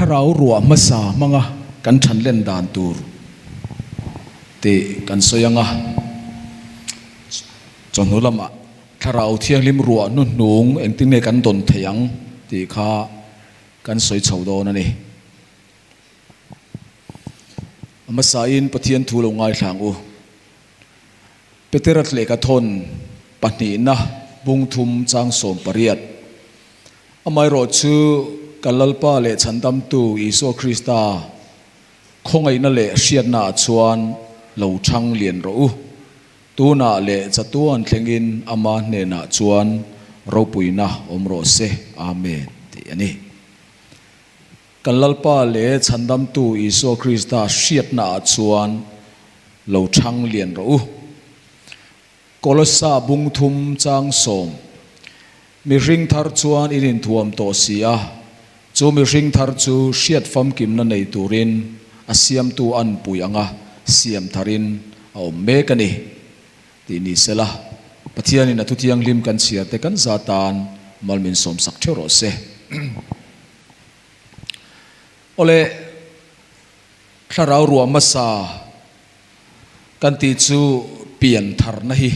เรารัวมาสามังะกันทันเล่นดานตูรตีกันสยังะจนหุลมะถ้าเราเที่ยงลิมรัวนุ่นหนุงเอ็งติ้งในกันดนเถียงตีข้ากันสวยเฉาโดนั่นเองมาสาอินปะเทียนทูลงไงทางอูเปเตรัตเลกทนปนีนะบุงทุมจางสมปริยัตอามายรอชื่อกัลลปาเลฉันดำตูอิโซคริสตาคงไอ้นั่นเลเชียนนาชวนเหล่าช่างเลียนรู้ตัวน่าเลจะตัวอันเทงินอามาเนน่าชวนเราปุยนะอมโรเซอาเมนที่อันนี้กัลลปาเลฉันดำตูอิโซคริสตาเชียนนาชวนเหล่าช่างเลียนรู้กลสาบุงทุมจางสมมีริงทาร์ชวนอินินทวมโตเสียจูมีริงทาร์จูเชียดฟัมกิมนันในตูรินอาเซียมตูอันปุยังะเสียมทารินเอาเมกันนี่ที่นี่เสละปะเทียนินทุติยังลิมกันเสียแต่กันซาตานมัลมินสมสักเทโรเซโอเลถ้าเรารวมมาซากันตีจูเปลี่ยนทาร์นะฮี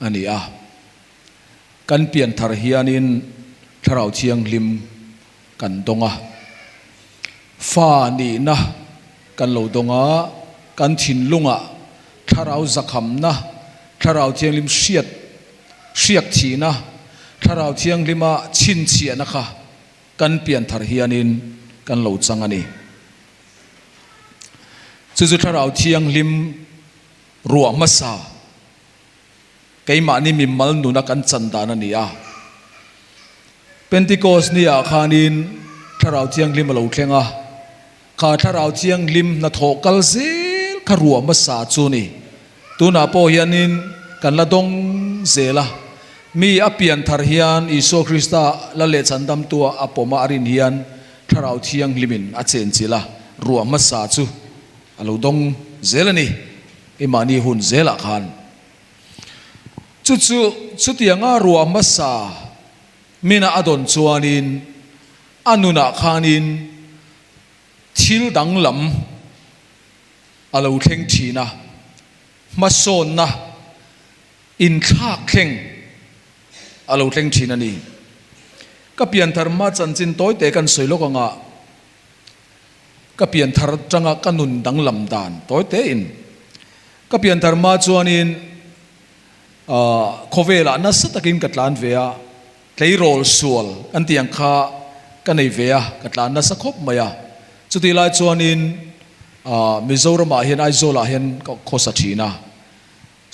อันนี้กันเปลี่ยนทาร์ฮีอันนี้ถ้าเราเทียงลิมกันตรงฟ้านี่นะกันเหลาตรงกันถิ่นลุงถ้าเราจะคำนะถ้าเราเทียงลิมเชียกทีนะถ้าเราเทียงลิมชินเชียนะคะกันเปลี่ยนทาร์ฮีอันนี้กันเหลาจังอันนี้สุดๆถ้าเราเทียงลิมรัวมาซาไก่มานี่มีมัลนุนักันจันดานันนี่เป็นติโกสนี่ขานินถ้าเราเที่ยงลิมมาเราเที่ยงข้าถ้าเราเที่ยงลิมนัทโหกัลซิลข้ารัวมาสาจูนี่ตัวน่าโปเฮียนินกันละดงเซละมีอภิยันทาร์ฮียนอิโซคริสตาละเลชันดำตัวอปมาอรินฮียนถ้าเราเที่ยงลิมินอาเจนจิละรัวมาสาจูเราดงเซละนี่อิมานีหุนเซละขันจุดยังรัวมาสามินาอดอนชวนินอนุนาขานินทิลดังลำอาลูเข่งทีนะมาโซนนะอินทากเข่งอาลูเข่งทีนั่นนี่ก็เปลี่ยนธรรมะจันจินโต้แต่กันสวยโลกงะก็เปลี่ยนธรรมจังกันนุนดังลำดานโต้เตอินก็เปลี่ยนธรรมะชวนินโคเวล่านัสตะกินกัตลานเวียไลโรลส่วนอันที่ยังข้ากันในเวียกัตลานนัสคบมาจุดที่ไล่ชวนินมิโซรามาเห็นไอโซลาเห็นก็โคสัชีนะ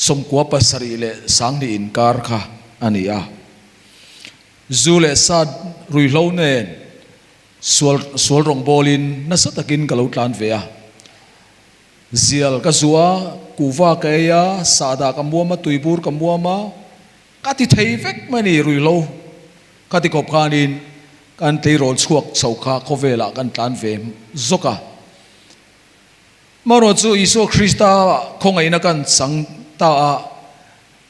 สมกัวปัสรีเลสังนีอินการค่ะอันนี้จูเลสัดรุยโลเนนสวลรงบอลินนัสตะกินกับลุตลานเวียเซียลก็จัวกูว่าเกียสาดากัมบัวมาตุยบูร์กัมบัวมากัติเทเฟกมันนี่รุยโลกัติกบคานินกันตีโรลชวกสาวขาโคเวล่ากันตานเวมจกมารอจูอิโซคริสตาคงไอ้นักกันสังตา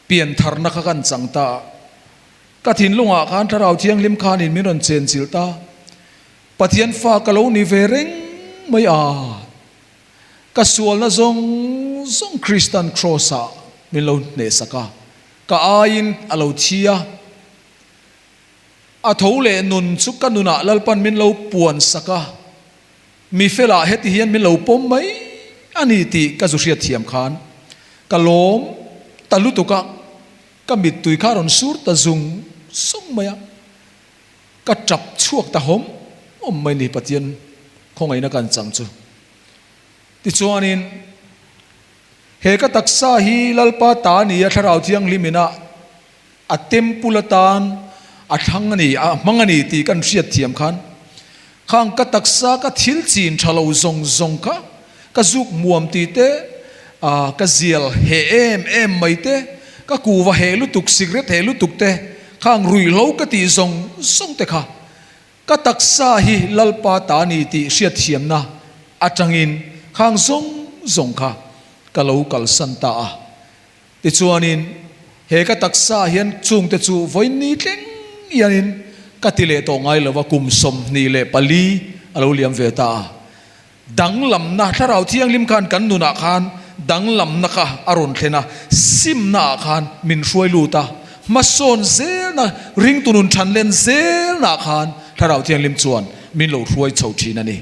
เปลี่ยนทาร์นักกันสังตากัทินลุงกันถ้าเราเที่ยงลิมคานินมิรอนเซนซิลตาปะเทียนฟ้ากะโลนิเวริงไม่กสวลนะซงคริสตันครอสมิโลเนสกากะอาอินอโลชียอาทูเลนุนสุกันนุนะลลปันมิโลปวนสกามีเฟลาเฮติเฮียนมิโลปมไหมอันนี้ที่กะจุเชียเทียมขานกะลมตะลุตุกะกะมิดตุยคารอนสูร์ตะซุงส่งไหมกะจับช่วงตะหอมไม่นี่ปะเทียนคงไอ้นักการจังจูที่ชวนินเฮก็ตักษาฮีลลปาตานีถ้าเราเที่ยงลิมินะอัตเต็มปุลตานอัทังนี่มังนี่ตีกันเสียเทียมขันข้างก็ตักษาก็ทิลจีนชะลาวซงค่ะก็จุกมัวมตีเตก็เซียลเฮไม่เตก็กูว่าเฮลุตุกซิกเรตเฮลุตุกเตข้างรุยโลก็ตีซงเตค่ะก็ตักษาฮีลลปาตานีตีเสียเทียมนะอัจังอินข้างซงค่ะกะโลกัลสันตาติชวนินเฮก็ตักษาเฮียนจุงเตจูไว้นี่เต็งยันินกัติเลตองไงเลว่ากุมสมนี่เลปลี alo liam ve ta dang lam na tharau thiang lim khan kan nu na khan dang lam na ka aron thena sim na khan min hruai lu ta ma son zel na ring tunun than len zel na khan tharau thiang lim chuan min lo hruai chho thin ani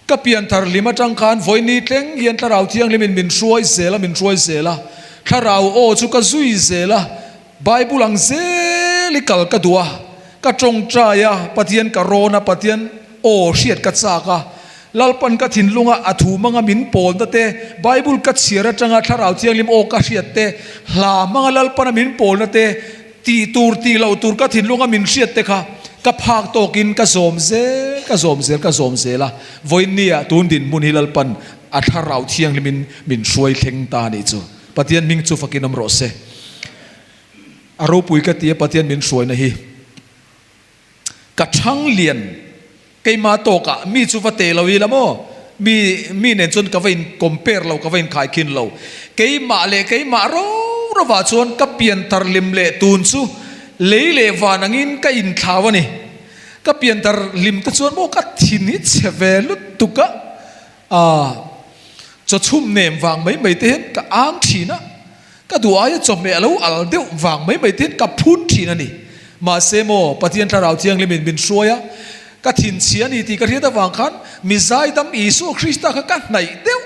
ka pian thar lima tang khan voini tleng hian tharau thiang limin min hruai zela tharau o chu ka zui zela bible ang zelikal ka dua ka tong traya pathian ka rona pathian o hriat ka chaka lalpan ka thinlunga athu manga min pol ta te bible ka chira tanga tharau thiang lim o ka hriat te hla manga lalpan min pol na te ti lo tur ka thinlunga min hriat te kha ka phak tokin ka zom zela voinia tun din mun hilal pan atharau thiang limin min hruai thleng ta ni chu pathian ming chu fakinam ro se aro pui ka tia pathian min hruai na hi ka thang lian keima to ka mi chu va te lo wi lamo mi nen chon ka vein compare lo ka vein khai kin lo keima ro wa chon ka pian tar lim le tun chu leile vanangin ka in thawani ka pian tar lim ta chuan mo ka thinit chevel tuka cho chum nem wang mai te hen ka ang thina ka duaya chom me alo al deu wang mai te ka phun thina ni ma se mo pathian tharau thiang limin bin hruaya ka thin chiani ti ka riata wang khan mi zai dam isu krista kha ka nai deu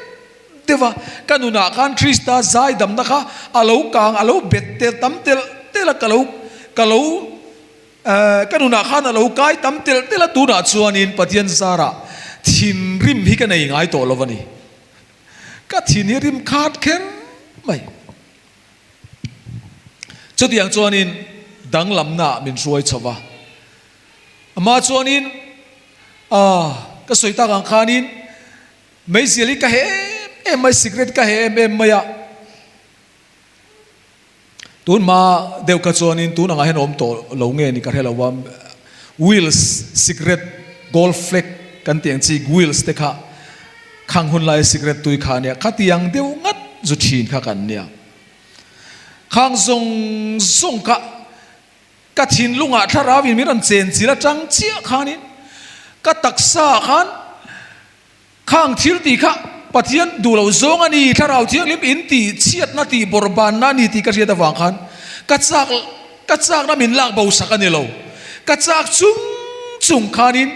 dewa kanuna khan krista zai dam na kha alo kang alo bet te tam tel tela kalau kanuna khan alo kai tam tel tela tu na chuanin pathian zara thin rim hi ka nei ngai to lovani ka thin rim khat khen mai chutiang chuanin dang lamna min ruai chawa ama chuanin ka soita kang khanin mai zeli ka he mai secret ka he maya tun ma deu ka chuanin tun anga hen om to lo nge ni ka hela wam wheels secret golf fleck kan tiang chi wheels te kha khang hun lai secret tui kha ne khatiang deu ngat zu thin kha kan nia khang zong ka thin lunga tharawin miran chen chila chang chia khanin ka taksa khan khang thil ti kha pathian dulo zong ani tharau thiang lim in ti chiat na ti borban na ni ti ka riata wang khan ka chak na min lak bo sakani lo ka chak chung khanin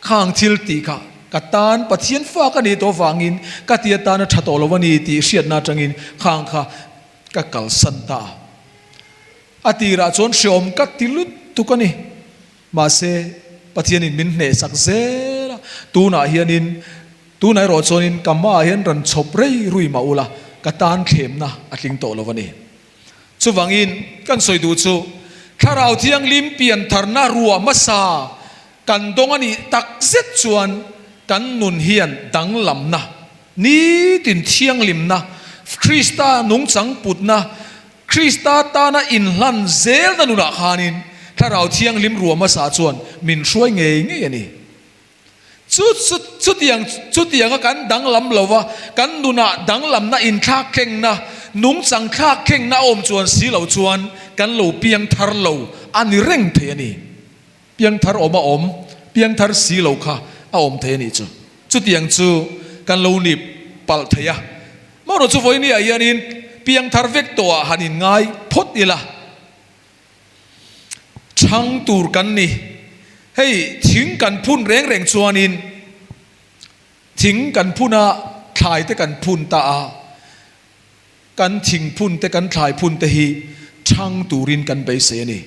khang thil ti kha katan pathian fa ka ni to wangin ka tia ta na thato lo wani ti hriat na tangin khang kha ka kal santa atira chon shom ka tilut tukani ma se pathian in min hne sak zela tu na hianin tu nai ro chonin kama hian ran chop rei rui maula katan khem na atling to lovani chuwangin kan soidu chu tharau thiang lim pian tharna ruwa masa kan dongani tak zet chuan kan nun hian dang lamna ni tin thiang limna krista nung chang putna krista ta na in hlan zel na nuna khanin tharau thiang lim ruwa masa chuan min hruai nge ani chutiang kan dang lam lova kan nuna dang lam na in thak kheng na nung chang thak kheng na om chuan si lo chuan kan lo piang thar lo ani reng the ani piang thar oma om piang thar si lo kha a om the ani chu chutiang chu kan lo ni pal theya maro chu voi ni a yanin piang thar vek to hanin ngai phot ila chang tur kan ni hei thing kan phun reng chuanin thing kan phuna thlai te kan phun ta kan thing phun te kan thlai phun te hi chang turin kan be se ni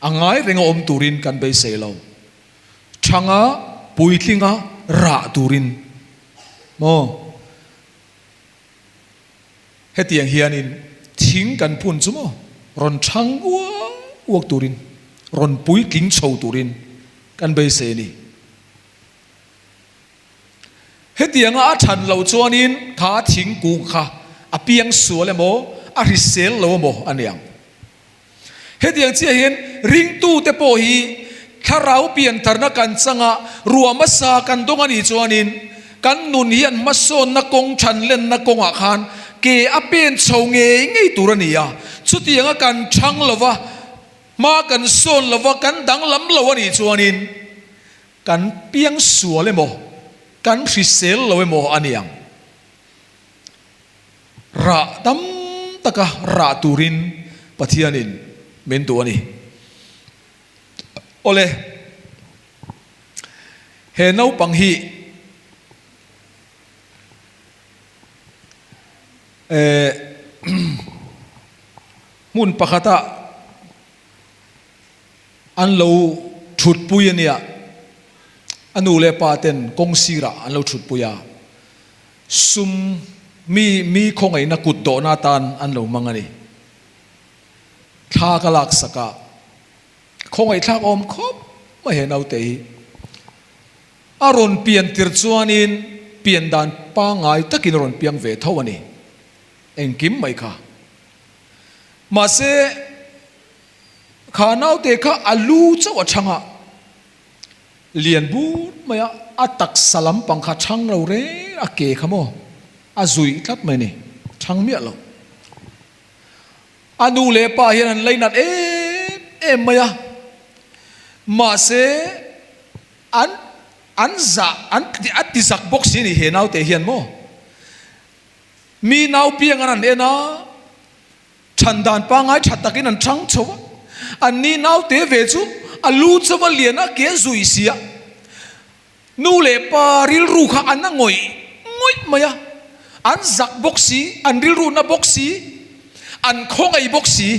angai renga om turin kan be se lo changa puitlinga ra turin mo hetiang hianin thing kan phun chumo ron chang uak turin ron puitling chho turin kan be se ni hetiang a than lo chuanin kha thing ku kha a piang sual le mo a risel lo mo aniang hetiang chi hian ring tu te po hi tharau pian tharna kan changa ruama sa kan dongani chuanin kan nun hian mason na kong than len na kong a khan ke a pen chho ngei turania chutianga kan thang lova ma kan son lova kan dang lam lo ani chuanin กันเปียงสัวเลยโมกันฟิเซลเลยโมอันยังระตั้มตะกะระตูรินปะเทียนินเมนตัวนี้โอเลเฮนเอาปังฮีมุนปะคตะอันเราชุดปุยเนี่ยอันนูเลปาเต็นกงซีระอันเราชุดปุยาซุมมีคงไอ้นักกุดโดนาตานอันเรามังนี่ท่ากลักสกะคงไอ้ท่าอมคบไม่เห็นเอาเตะอารมณ์เปลี่ยนติดจวนินเปลี่ยนด่านปังไงตะกินอารมณ์เปลี่ยนเวทเท่าวันนี้เอ็งกิมไม่ค่ะมาเสข้าน้าเตะข้าอาลูเจ้าช่างอะเลียนบูดไม่อะอัตักสลัมปังข้าช่างเราเร่อเกะขโมอาจุยทัดไม่นี่ช่างเมียเราอนูเลปาเฮียนันเลยนัดไม่อะมาเสอันติสักบ็อกซี่นี่เห็นเอาเตะเฮียนโมมีนาวเปียงอันนั้นนะฉันดานปังไงฉันตะกินนันช่างชัวอันนี้นาวเตะเวจูอาลูจะมาเลียนะเกจุยเสียนูเลปาริลรูข้าอันนั้นงอยมาอะอันสักบ็อกซี่อันริลรูน่ะบ็อกซี่อันคงไอ้บ็อกซี่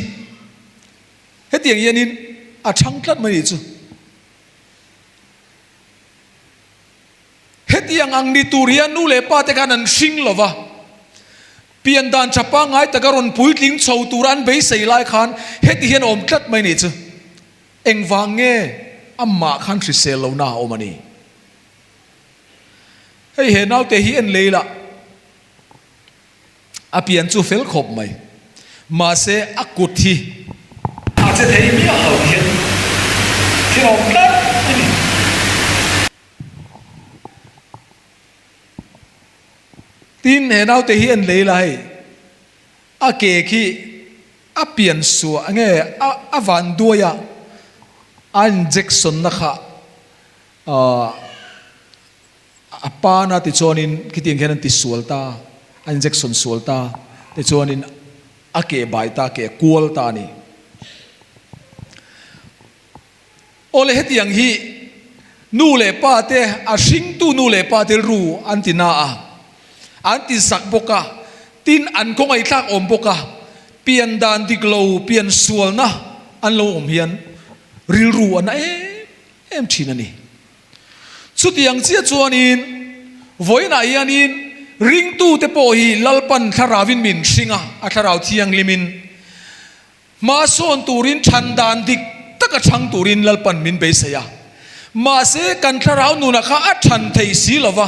เฮ็ดอย่างเงี้ยนินอาช่างทัดไม่ดีจูเฮ็ดอย่างอังนิตูเรียนูเลปาเตกันนันชิงหรอวะเปลี่ยนด่านจับปังไงแต่ก็รอนปุยลิงโชว์ตูรันเบย์ใส่ลายขันเฮ็ดเฮียนอมทัดไม่ดีจูเอ็งวางเง่อัมมาขันทริเซลเอาหน้าอมันนี่ให้เห็นเอาแต่เฮียนเลยละอาเปลี่ยนจูเฟลขบไหมมาเสอักุทีอาจจะเทียมีอะไรเห็นที่เราตัดตีนเห็นเอาแต่เฮียนเลยละอาเกขี้อาเปลี่ยนสัวเงี้ยอาวันด้วยอันเจ็กสันนะคะปานาติจวนินคิดยังแค่นั้นติสวลตาอันเจ็กสันสวลตาติจวนินอาเกบายตาเกกวลตานี่โอเลเหตุอย่างฮีนูเลปาเตอาชิงตูนูเลปาเตรูอันตินาอันติสักบกะตินอันคงไอ้ทักอมบกะเปลี่ยนดานดิกโลเปลี่ยนสวลนะอันโลอมเฮียนริลรูอันชินันนี่สุดยังเสียจวนินวัยนายานินริงตู้เตโปฮีลลปันทาราวินมินสิงะอัทราวที่ยังลิมินมาโซนตูรินชันดานดิกตะกะชังตูรินลลปันมินเบสยามาเสกันทาราวนูนักอัชันเทสีลวะ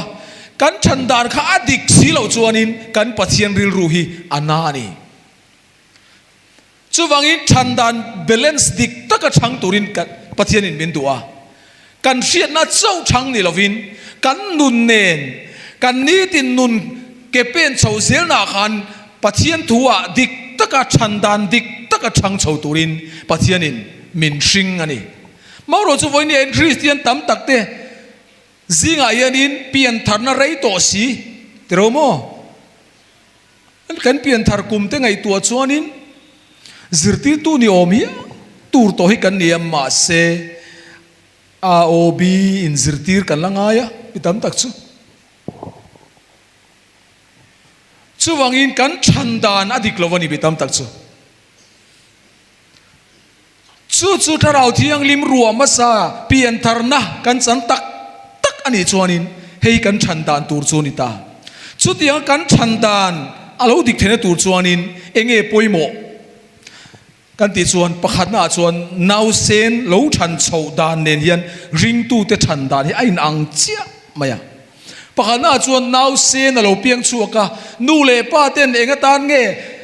กันชันดานข้าอดิกสีลาวจวนินกันปัทยันริลรูฮีอันนานีจวังอินชันดานเบลนส์ดิกตะกะชังตูรินกันปัทยันอินมินตัวกันเสียนัดเจ้าชังนี่ลวินกันนุนเนนกันนี้ตินนุนเก็บเป็นเฉาเสียนาคันปัทยันทัวดิกตะกะชันดานดิกตะกะชังเฉาตูรินปัทยันอินมินชิงอันนี้มาเราจะวันนี้คริสเตียนตั้มตักเตจิงอายันินเปลี่ยนทาร์นาไรโตสีเทโรโมกันเปลี่ยนทาร์กุมเตงไอตัวจวนินจิรติตูนิโอมีตูร์โตฮิกันเนียมมาเซอาโอบีอินจิรติร์กันลังอายะพิตั้มตักจูวังอินกันชันดานอดีกลวันนี้พิตั้มตักจูทาราที่ยังลิมรัวมาซาเปลี่ยนทาร์นะกันสันตักอันนี้จวนินให้กันชันดานตูร์จวนิตาจุดยังกันชันดานอาลูดิกเทนตูร์จวนินเองปอยโมกันติจวนประคัดหน้าจวนนาวเซนลูชันโชดานเนียนริงตูเตชันดานให้ไอ้นางเจ้าไม่อะประคัดหน้าจวนนาวเซนเราเพียงชัวกะนูเลป้าเต้นเองก็ตานเง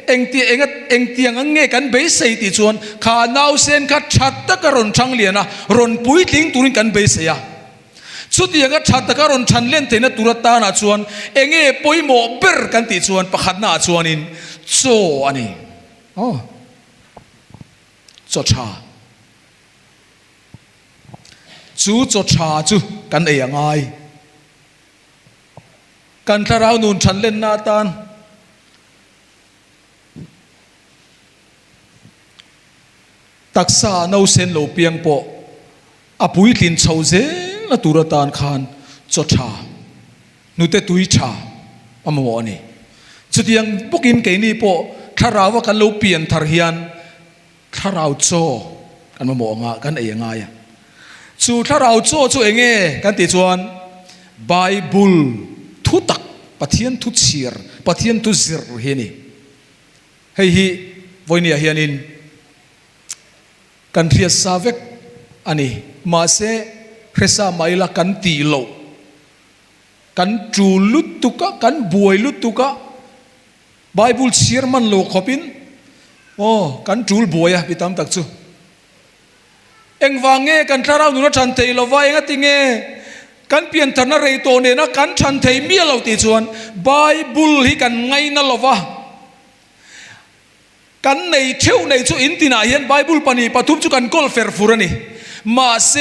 เองเตียงเงกันเบสติจวนขานาวเซนกัดชัดตะกรอนช่างเลียนะรอนปุยทิ้งตูรินกันเบสยาสุดยังก็ชัดตะการอนชันเล่นเทนตุรตานาชวนเองปอยโมเบอร์กันติชวนประคัดนาชวนินโซอันนี้โซชา จูจดชาจูกันเองไงกันถ้าเราหนุนฉันเล่นนาตานตักษาเนาเซนโลเปียงโปอปุยลินเฉาเจละตุระตานคานจดชานุเตตุยชาอมวนี่จุดยังพวกอินเกนี่โปถ้าเราว่ากันโลเปียนทาริยันถ้าเราโจกันมามองะกันเองไงจูถ้าเราโจจูเองเงกันติจวนไบเบิลทุตักปะเทียนทุเชียร์ปะเทียนทุซิร์เฮนี่ให้ฮีวันนี้เฮียนินกันเรียสาเวกอันนี้มาเสเรซาไม่ละกันตีโลกันจูลุตุกะกันบวยลุตุกะไบเบิลเชียร์มันโลขบินโอ้กันจูลบวยอะพิตามตักจูเอ็งวางเงกันถ้าเราหนุนชันเทลว่าเองติเงกันเปลี่ยนธนาเรโตเนนะกันชันเทมีเราติจวนไบเบิลฮิกันไงนั่นละวะกันในเที่ยวในจูอินตินาเห็นไบเบิลปนีปฐุมจูกันกอลเฟอร์ฟูรนี่มาเส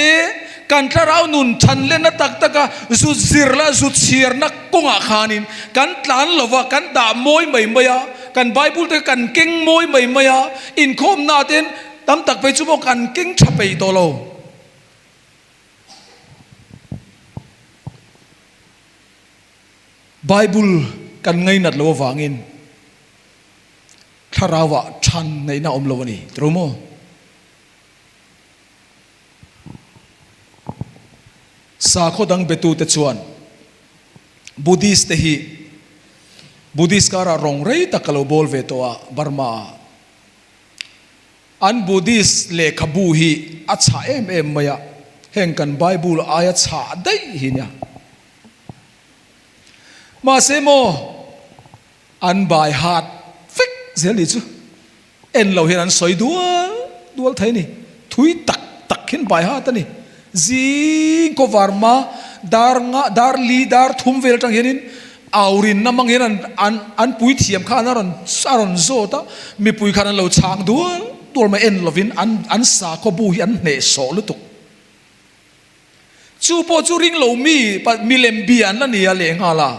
กันถ้าเราหนุนชันเล่นนัตักตะกะจุดซิร์ละจุดเชียร์นักกงอาคานินกันตานละวะกันด่ามวยไม่ไม่ยากันไบเบิลแต่กันเก่งมวยไม่ไม่ยาอินคอมนาเตนตามตักไปจุบกันเก่งชับไปตัวเราไบเบิลกันไงนัดละวะวางินถ้าเราว่าชันในหน้าอมโลวนี่รู้มั้ยสาขดังเบตูเตชวนบุดิสต์ฮีบุดิสการารองเรย์ตะกลบอลเวตัวบาร์มาอันบุดิสเลขบูฮีอัจฉาเอ็มมายะเห็นกันไบเบิลอายะฉาได้หินยามาเสโมอันบายฮาร์ดฟิกเสียลิจูเอ็นเราเห็นอันสวยดัวไทยนี่ทุยตักเห็นบายฮาร์ดนี่จีก็วาร์มาดาร์ลีดาร์ทุ่มเวลจังเห็นินเอารินน้ำมังเห็นอันปุยเทียมข้านารันสารนโซตามีปุยข้านั้นเราช้างตัวมาเอ็นเราวินอันสาขบูอันเนโซลุตุกจูโปจูริงเรามีเลมเบียนนั่นนี่อะไรงาล่ะ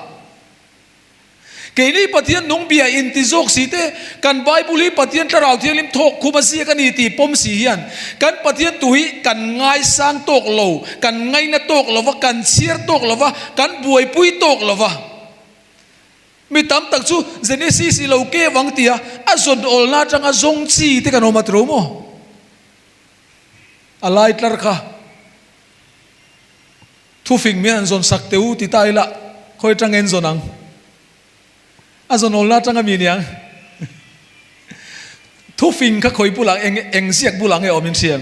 เกนี่ปฏิญนงเบียอินติโจกสีเตกันไบบุลีปฏิญนตราวเทียลิมทกคุมาเสียกันอีตีปมสียันกันปฏิญนตุยกันง่ายสร้างตกโลกันง่ายนะตกโลวะกันเชียร์ตกโลวะกันบวยปุยตกโลวะมีตามตักจูเจเนซิสเราเกวังเตียอาจนโอลนาจังอาจงซีเตกันอมาตรูโมอะไรตลค่ะทุฟิงเมียนจนสักเตวติตายละคอยจังเงินจนังอาจารย์โอลาจังก็มีเนี่ยทุกฟิงเขาคอยบุหลังเองเสียกบุหลังไอ้อมินเสียง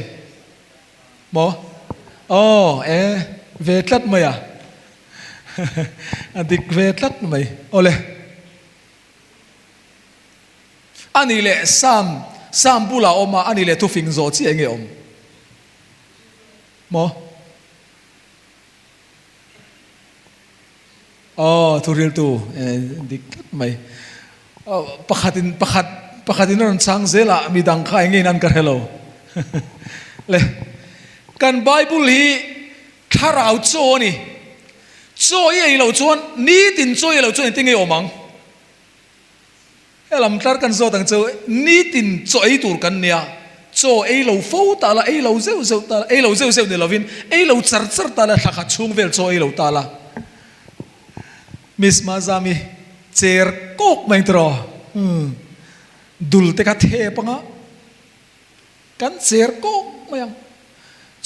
หมออ๋อเวทัดไหมอ่ะอันนี้เวทัดไหมโอเลยอันนี้แหละสามบุหลังออกมาอันนี้แหละทุกฟิงโจทย์เองไอ้อมหมออ๋อทุเรียนตัวดิกไม่ปะขัดนั่นช่างเสละมีดังใครงี้นั่นกันเฮลโลเลยกันไบเบิลฮีถ้าเราโจนี่โจยังเราโจนนี่ตินโจยังเราโจนี่ติงไงอมังเอลำตัดกันโจตั้งโจนี่ตินโจไอตัวกันเนี่ยโจไอเราฟูตาละไอเราเซลตาละไอเราเซลเนี่ยเราวินไอเราจัดตาละทักช่วงเวลโจไอเราตาละมิสมาซามีเจอร์โกกไม่ตรอดุลเตกัดเทปงะกันเจอร์โกกไม่ยัง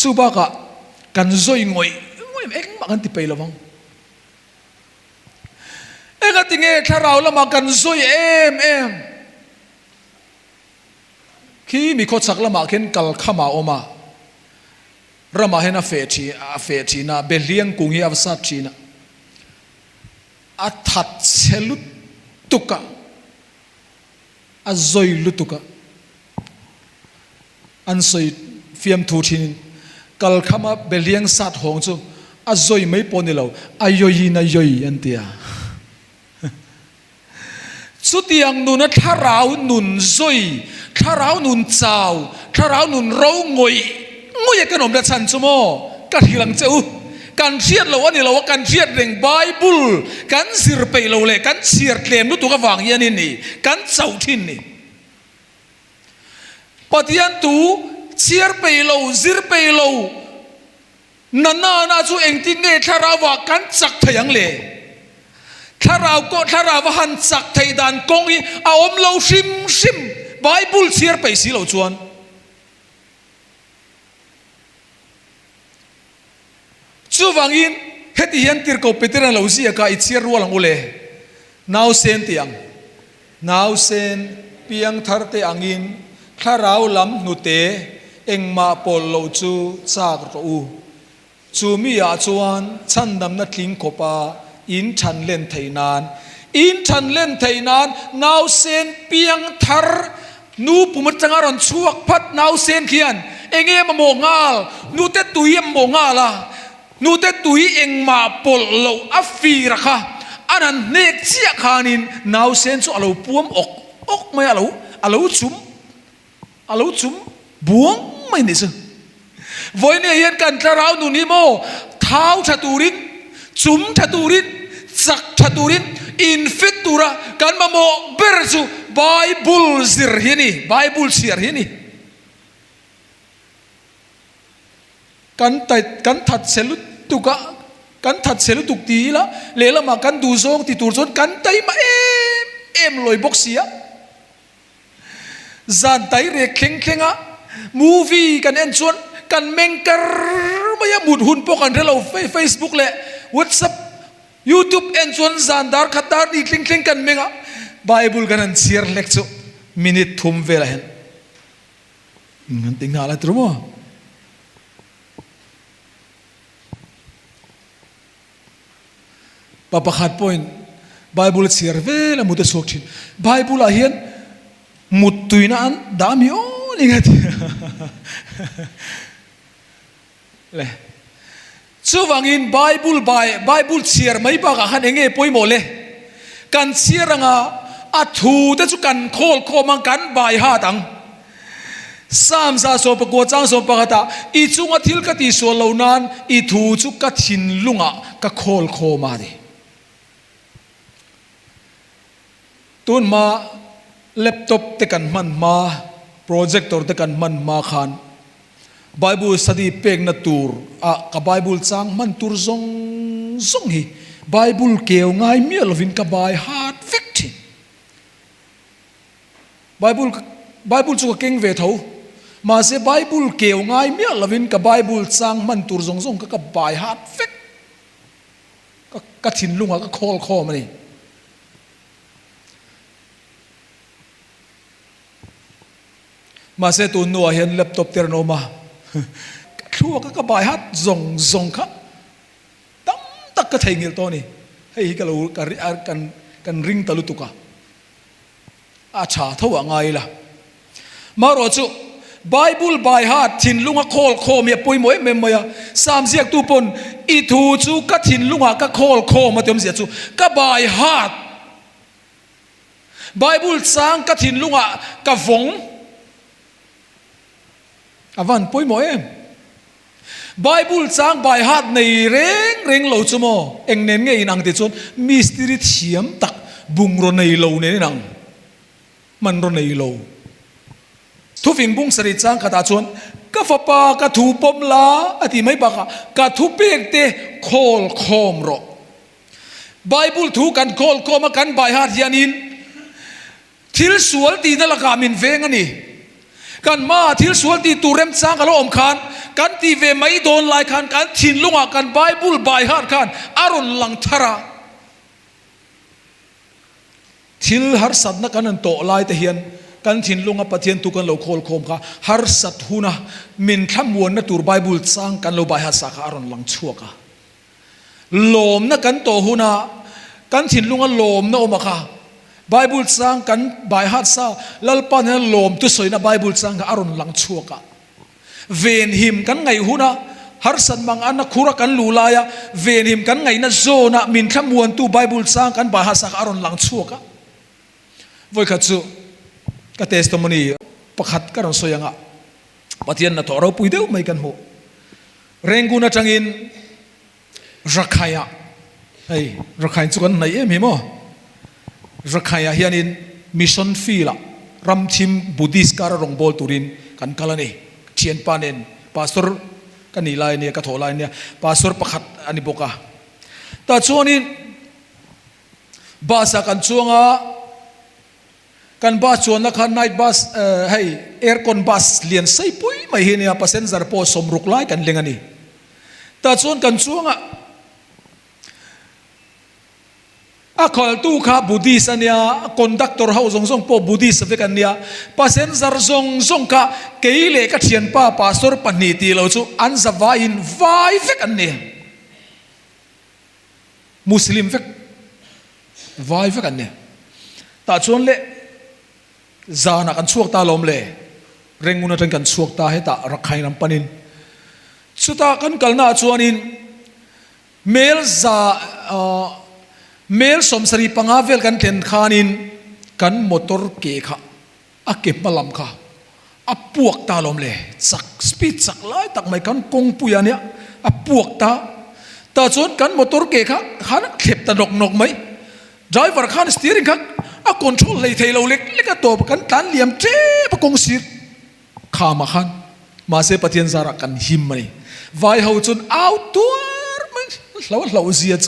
ชูบากะกันซอยงอยเอ็งมากันติไปละวังเอ็งก็ติงเอถ้าเราละมากันซอยเอ็มขี้มีคนสักละมาเข็นกัลขมาออกมาระมาเห็นอาเฟชีนะเบลียงกุงเฮียอวสัตชีนะอัฐเซลุตุกะอัจอยลุตุกะอันสอยฟิมทูชินกัลขมาเบลียงสัตหงจูอัจอยไม่ปนนี่เราอายอยนายอยอันเดียสุดยังนุนถ้าเรานุนซอยถ้าเรานุนเจ้าถ้าเรานุนเรางอยกันอมเดชันจูโม กันหิลังเจ้ากันเชียดเราว่านี่เราว่ากันเชียดเร่งไบเบิลกันสิรไปเราเลยกันเชียดเต็มรู้ตัวกับวางยันนี่กันเจ้าทินนี่ปฏิญาณตูเชียร์ไปเราซิรไปเรานั่นน่าจูเองที่เงถ้าเราว่ากันจักทยังเลยถ้าเราว่าหันจักไทยดานกงอีเอาอมเราชิมไบเบิลเชียร์ไปสิเราจวนจูวังอินเฮติยันติร์กบไปติรันเราสิอาอิเชียร์รัวหลังอุเลนาวเซนเตียงนาวเซนเปียงทาร์เตอังอินถ้าเราลำนุเตเอ็งมาปอลเราจูจากรูจูมีอาจวนฉันดำนัดลิงขบาอินชันเล่นไทยนานนาวเซนเปียงทาร์นูปุ่มจังอารอนชวกพัดนาวเซนเขียนเอ็งมาโมงาลนูเตตุยมโมงาละนูเตตุยเอ็งมาปอลเราอัฟฟีระค่ะอันนั้นเนกเจียขานินนาวเซนสู้เราปวมอกไม่เราจุ่มบวงไม่เนี่ยสิวันนี้เห็นกันถ้าเราหนุนี่โมเท้าชัตุรินจุ่มชัตุรินจักชัตุรินอินฟิตูระกันมาโมเบรซูไบเบิลซิร์ฮินีไบเบิลเสียร์ฮินีกันทัดเซลุตุกะกันทัดเซลุตุกตีละเลละมากันดูโซงติตูร์โซนกันไตมาเอ็มลอยบ็อกเสียจานไตเรียกเข่งอ่ะมูวี่กันเอ็นชวนกันเมงกรไม่ยามุดหุ่นพวกกันเราเฟซบุ๊กเลยวัตสับยูทูบเอ็นชวนจานดาร์ขัดดาร์ดีเข่งกันเมงอ่ะไบเบิลกันอันเสียร์เล็กซูมินิทุ่มเวลาเห็นงั้นติงอะไรตรู้มั้ยปะปะขัดพอยน์ไบเบิลเสียร์เวลามุดสวกชินไบเบิลอาเห็นมุดตุยนันดามิโอนี่ไงเลยช่วงอินไบเบิลเชียร์ไม่ปากขันเองปอยโมเลกันเชียร์งาอัถูแต่จุกันโคมังกันใบหาตังสามซาโซปกวดจังโซปกตาอีจุงอทิลกติโซลาวนันอีถูจุกทินลุงะกะโคมาดิตุนมาแล็ปท็อปเตกันมันมาโปรเจคเตอร์เตกันมันมาขันไบเบิลสตีเปกนัตูร์กับไบเบิลจังมันตูร์ซงฮีไบเบิลเกี่ยวง่ายเมียลวินกับไบฮาร์ดฟิกทีไบเบิลจุกเก่งเวทเอามาเสไบเบิลเกี่ยวง่ายเมียลวินกับไบเบิลจังมันตูร์ซงกับไบฮาร์ดฟิกก็ทิ้นลุงก็โคมันนี่มาเสตุนนัวเห็นแล็ปท็อปเตอร์โนมาชัวก็บายฮัดซงค่ะตั้มตักก็ไทยเงี้ยตัวนี้ให้ก็เรากันริงตะลุตุกะอาชาเท่าว่าไงล่ะมารอจุไบเบิลบายฮัดทินลุงก็โคมีปุยมวยเมมยาสามเสียกตุปนอีทูจูก็ทินลุงก็โคมาเต็มเสียจูก็บายฮัดไบเบิลสร้างก็ทินลุงก็ฟงอาวันปุยโมเอ็มไบเบิลจางใบฮัดในเร่งเหล่าจมอเอ็งเน้นไงนังติดจนมิสติริเทียมตักบุงรนในเหล่าเนี่ยนังมันรนในเหล่าทุฟิงบุงสริจางกระตาจวนก็ฟ้าปากระถูปมลาอธิไม่บักกระถูเปียกเตะโคมรอไบเบิลถูกันโคมากันใบฮัดยานินทิลสวลตีนั่นละกามินเวงนี่กันมาทิลสวลตีตูเรมจางกันละอมคานกันตีเวไม่โดนลายคันกันทินลุงกันไบเบิลใบฮัดคันอารอนลังทาระทิลฮาร์สัตนักกันโตลายเทียนกันทินลุงปะเทียนตุกันเราโคลโคมค่ะฮาร์สัตหุนะมินขมวนนัตูไบเบิลจางกันเราใบฮัดสักอารอนลังชัวกะลมนักกันโตหุนะกันทินลุงลมนะอมค่ะไบเบิลจางกันใบฮัดซาลัลปานนั้นลมตุสอยนะไบเบิลจางอารอนลังชัวกะเวนหิมกันไงหุนะฮาร์สันบางอันนักคุรักกันลูลายะเวนหิมกันไงนะโซนะมินขมวนตูไบเบิลจางกันใบฮัดสักอารอนลังชัวกะวันขัดจูก็เทสต์มนีประคัดกันสวยงะปฏิญาณตัวเราปุยเดียวไม่กันหัว เร่งกุนจังอินรักใครอะเฮ้ยรักใครจุกันไหนเอ็มเห็นมั้ยรักใครอะเฮียนินมิชชั่นฟีละรำทีมบุดิสการะรงบอลตุรินกันกาลนี่เชียนปานินพาสตอร์กันนี่ลายเนี่ยกระโถลายเนี่ยพาสตอร์ประคัดอันนี้บอกอะแต่ช่วงนี้บาสกันช่วงอะกันบาสชวนนักขันไนท์บาสให้แอร์คอนบาสเลียนใส่ปุ้ยไม่เห็นเนี่ยเปอร์เซ็นต์จาร์โพสมรุกไล่กันเลี้ยงอันนี้แต่ชวนกันช่วงอะขอตู้ข้าบุดิสันเนี่ยคอนดักเตอร์เฮาส่งพอบุดิสเวกันเนี่ยเปอร์เซ็นต์จาร์ส่งข้าเกย์เล่ก็เชียนป้าพาสตอร์ปนีตีเราจู่อันจะวายินวายเวกันเนี่ยมุสลิมเวกวายเวกันเนี่ยแต่ชวนเล่จานักันช่วงตาลมเล่เร่งมุนจังกันช่วงตาให้ตารักใครนำปนินสุดท้ายกันกัลน่าชวนินเมลซาเมลสมสรีปังอาเวลกันเทนขานินกันมอเตอร์เกค่ะอาเก็บมาลำค่ะอาปวกตาลมเล่สักสปีดสักไล่ตักไม่กันกงปุยเนี่ยอาปวกตาแต่ชวนกันมอเตอร์เกค่ะขันเข็บตะนกไหมไดรเวอร์ขันสตีริงค่ะอาคอนโทรลเลยเทเราเล็กก็ตัวกันตันเหลี่ยมเจ๊ปะกงสิข้ามาขันมาเสพเทียนสาระกันหิมมันวายเขาจนเอาตัวมันเราเสียจ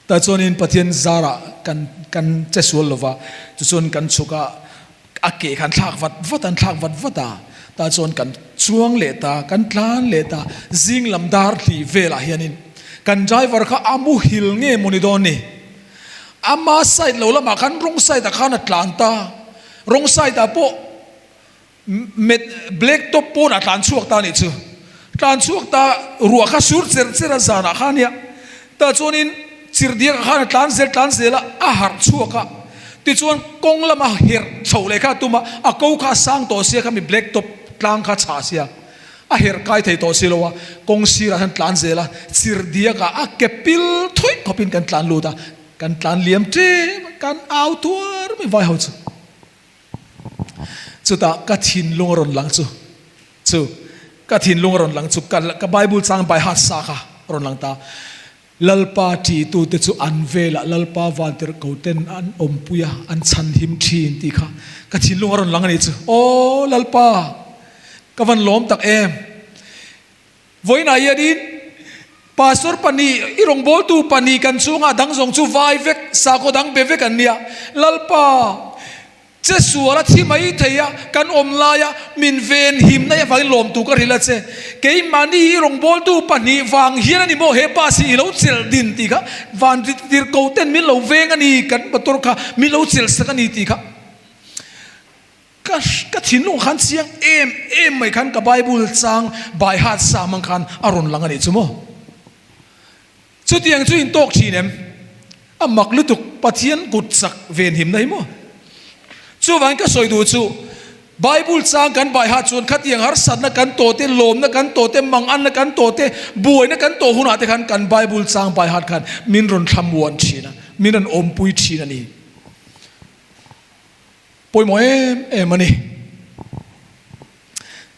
แต่จนอินปะเทียนสาระกันเจสวลลว่าจนกันสุกะอาเกกันทากวัดตาแต่จนกันช่วงเลตากันทานเลตาจิงลำดาร์ลีเวลาเฮียนินกันใจว่าเขาอามูหิลเงี้ยมุนิดอนนี่อามาไซด์เราละมาคันรงไซด์ตะขันอัตแลนตารงไซด์ตาโปเม็ดเบล็กท็อปโปนอัตแลนช่วงตานี่ชื่อตานช่วงตารัวข้าสูดเซร์ซานาขันเนี่ยแต่จนอินสิรเดียขันอัตแลนเซละอาหารช่วงข้าที่จวนกงละมาเหิร์ชาวเลยข้าตัวมาอากูข้าสร้างตัวเสียข้ามีเบล็กท็อปกลางข้าชาเสียอาเหิร์กายไทยตัวเสียละว่ากงสิระหันอัตแลนเซละสิรเดียข้าอาเก็บปิลทุยเขาเป็นกันอัตแลนลูตากันตันเลี้ยมเจ้กันเอาตัวไม่ไหวเขาจู่ตากระถินลงรอนหลังจู่กระถินลงรอนหลังจู่กับไบเบิลสร้างใบหัดสาขารอนหลังตาลัลปาจีตูเตจู่อันเวลลัลปาวันเตอร์เขาเต้นอันอมปุยอันชันหิมทีนตีค่ะกระถินลงรอนหลังนี่จู่โอ้ลัลปากวันล้อมตักเอ็มวันไหนยัดินพาสตอร์ปนีอีรงบอลตูปนีกันสูงอ่ะดังส่งจูไวเวกสาโกดังเบเวกันเนี่ยลัลปาเจสัวละที่ไม่เทียกันอมลายมินเวนหิมนั่นยังฟังลมตูก็ริลเซเกี่ยมันนี่อีรงบอลตูปนีฟังเฮียนี่โมเฮปาสีเราเซลดินตีค่ะวันที่เขาเต้นมิเราเวงันนี่กันประตูค่ะมิเราเซลสักนี่ตีค่ะก็ทิ้งลงขันเสียงเอ็มไม่ขันกับไบเบิลจังใบหัดสามังคันอารมณ์หลังอันนี้ใช่ไหมสุดยังจุนตกทีเนี่ยมักลุตุกปะเทียนกุดสักเวียนหิมได้มั้งจู่วันก็สวยดูจู่ไบเบิลสร้างกันใบหัดส่วนขัดยังหาสัตว์นักกันโตเตลมนักกันโตเตมังอันนักกันโตเตบวยนักกันโตหุนาเตขันกันไบเบิลสร้างใบหัดกันมินรอนทำวันชีนะมินรอนอมปุยชีนะนี่ปุยหมอเอ็มมันนี่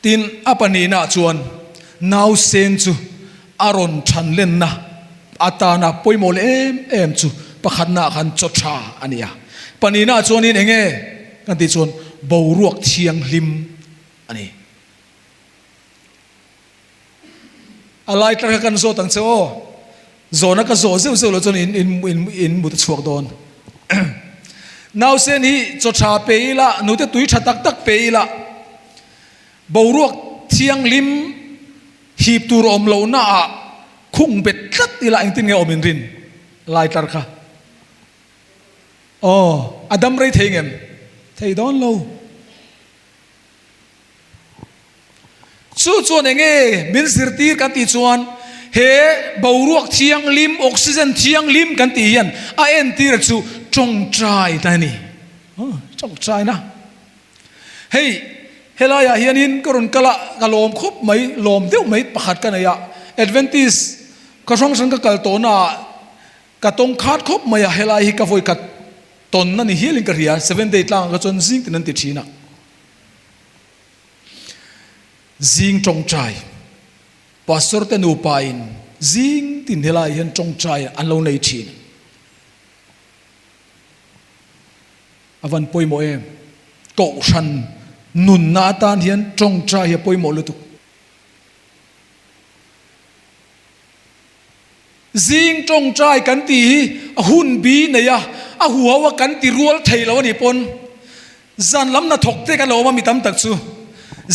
ตินอปนีน่าชวนนาวเซนจู่อารอนชันเล่นนะอาตานาป่วยโมเลเอ็มจูประคันนาขันจดชาอันนี้ปนีน่าชวนนี่เองเงกันที่ชวนบาวรวกเชียงลิมอันนี้อะไรตระกันโซตังเซโอโซนักโซเซลเซลแล้วจนอินบุตรชวกโดนนาวเซนี่จดชาเปย์ละหนูจะตุยชัดตักเปย์ละบาวรวกเชียงลิมหีบตูรอมเหล่าน่าคุ้งเบ็ดคัดอีหล่าอิงตินเงาอมินรินลายตาร์ค่ะอ๋ออดัมไรเทงเอ็มเทยดอนโลสู้ชวนเองมินสิรตีกันตีชวนเฮบาวรวกเชียงลิมออกซิเจนเชียงลิมกันตียันอาเอ็นตีระชูจงใจแต่นี่จงใจนะเฮ้ยเฮลายาเฮียนินกรุนกะละกะลมคบไม่ลมเดียวไม่ประคัดกันเลยอะเอดเวนติสก็ช่องฉันก็กล่าวตัวน่ะกะตรงขาดคบไม่เฮลายฮิกะโวยกัดตนนั่นนี่เฮลิงกะเรีย7 day ล่างก็จนซิงตินันติดชีนะซิงจงใจ pastor te nu pain zing tin helai hian tong trai an lo nei thin avan poimo em ko san nun na tan hian tong trai hi poimo lu tu zing tong trai kan ti hun bi nei a huwa kan ti rual thei lo ni pon zan lam na thok te kan lo ma mi tam tak chu